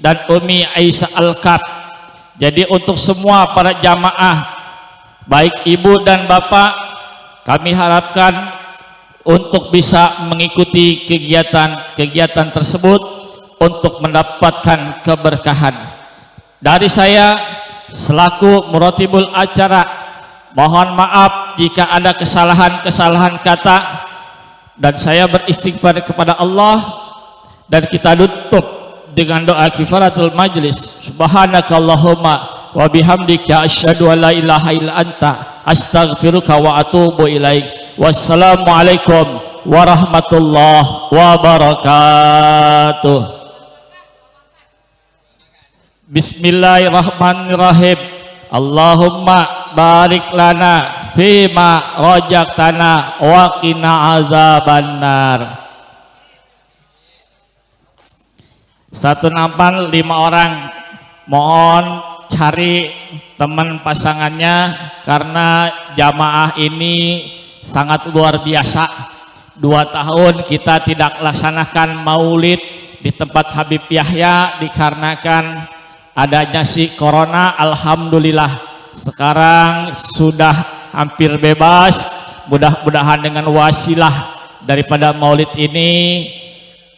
dan Umi Aisyah Al-Kab. Jadi untuk semua para jamaah baik ibu dan bapak, kami harapkan untuk bisa mengikuti kegiatan-kegiatan tersebut untuk mendapatkan keberkahan. Dari saya selaku muratibul acara, mohon maaf jika ada kesalahan-kesalahan kata, dan saya beristighfar kepada Allah. Dan kita tutup dengan doa kifaratul majlis. Subhanakallahumma wa bihamdika asyhadu an la ilaha illa anta astaghfiruka wa atubu ilaik. Wassalamualaikum warahmatullahi wabarakatuh. Bismillahirrahmanirrahim. Allahumma barik lana fima rajaqtana wa qina azabannar. Satu nampan 5 orang, mohon cari teman pasangannya karena jamaah ini sangat luar biasa. 2 tahun kita tidak laksanakan maulid di tempat Habib Yahya dikarenakan adanya si corona. Alhamdulillah sekarang sudah hampir bebas. Mudah-mudahan dengan wasilah daripada maulid ini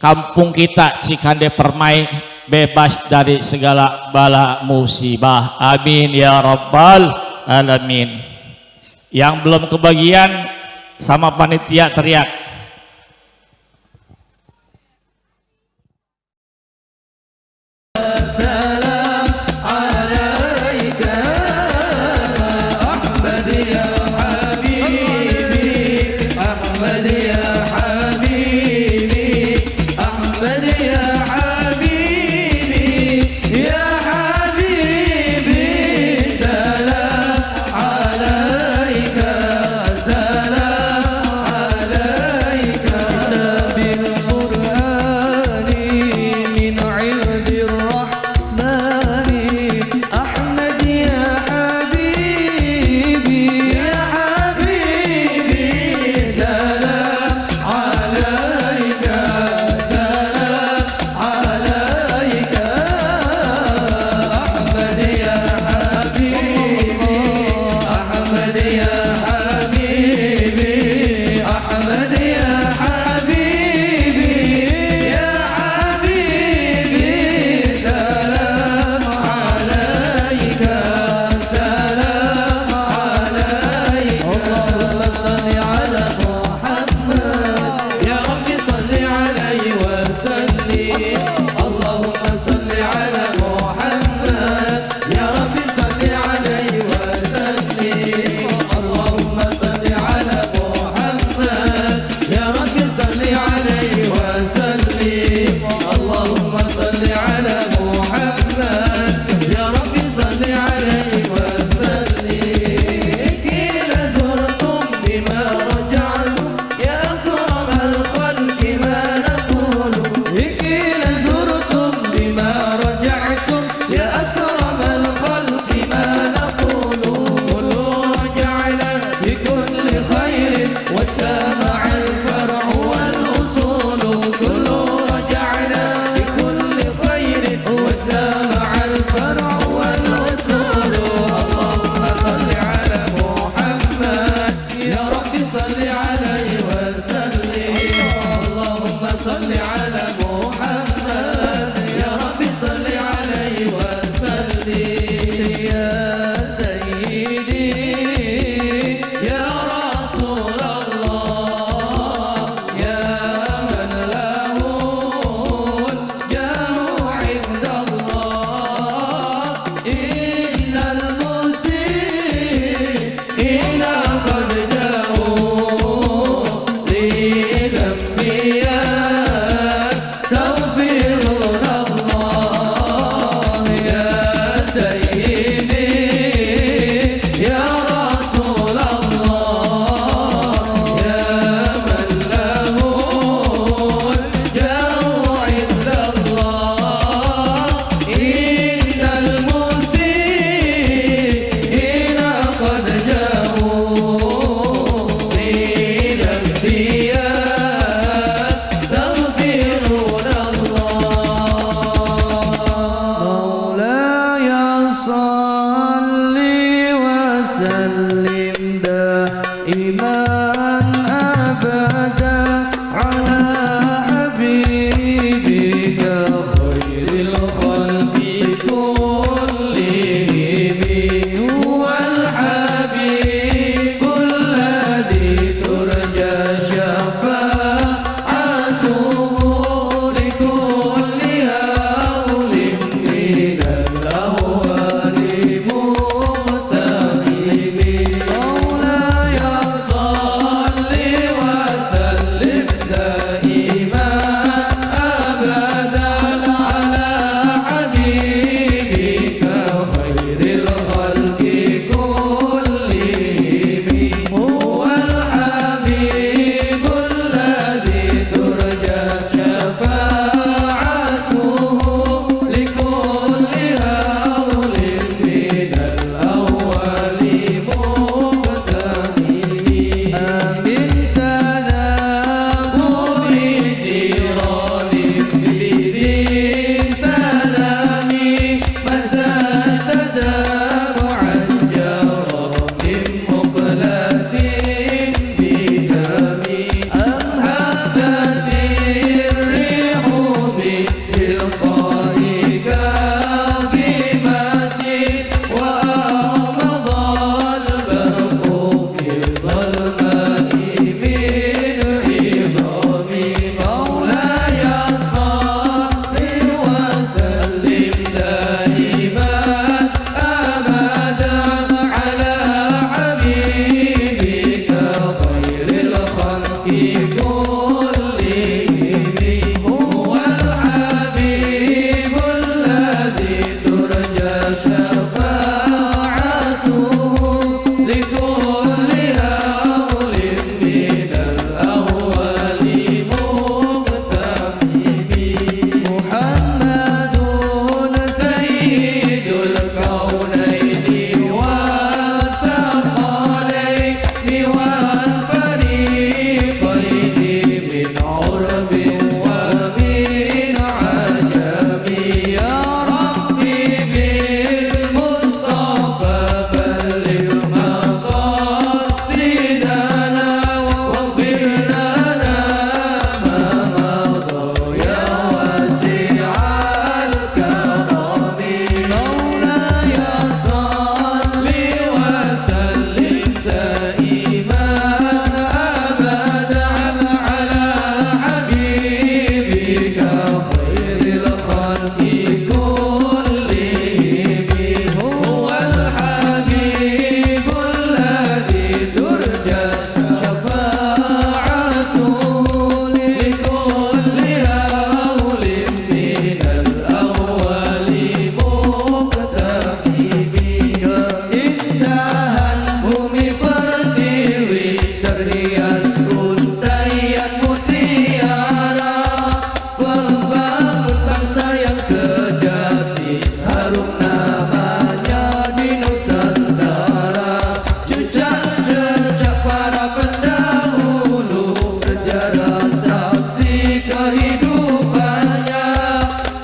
kampung kita Cikande Permai bebas dari segala bala musibah. Amin ya rabbal alamin. Yang belum kebagian sama panitia teriak. harum namanya di Nusantara. Jejak-jejak para pendahulu, sejarah saksi kehidupannya,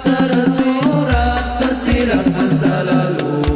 tersurat tersirat masa lalu.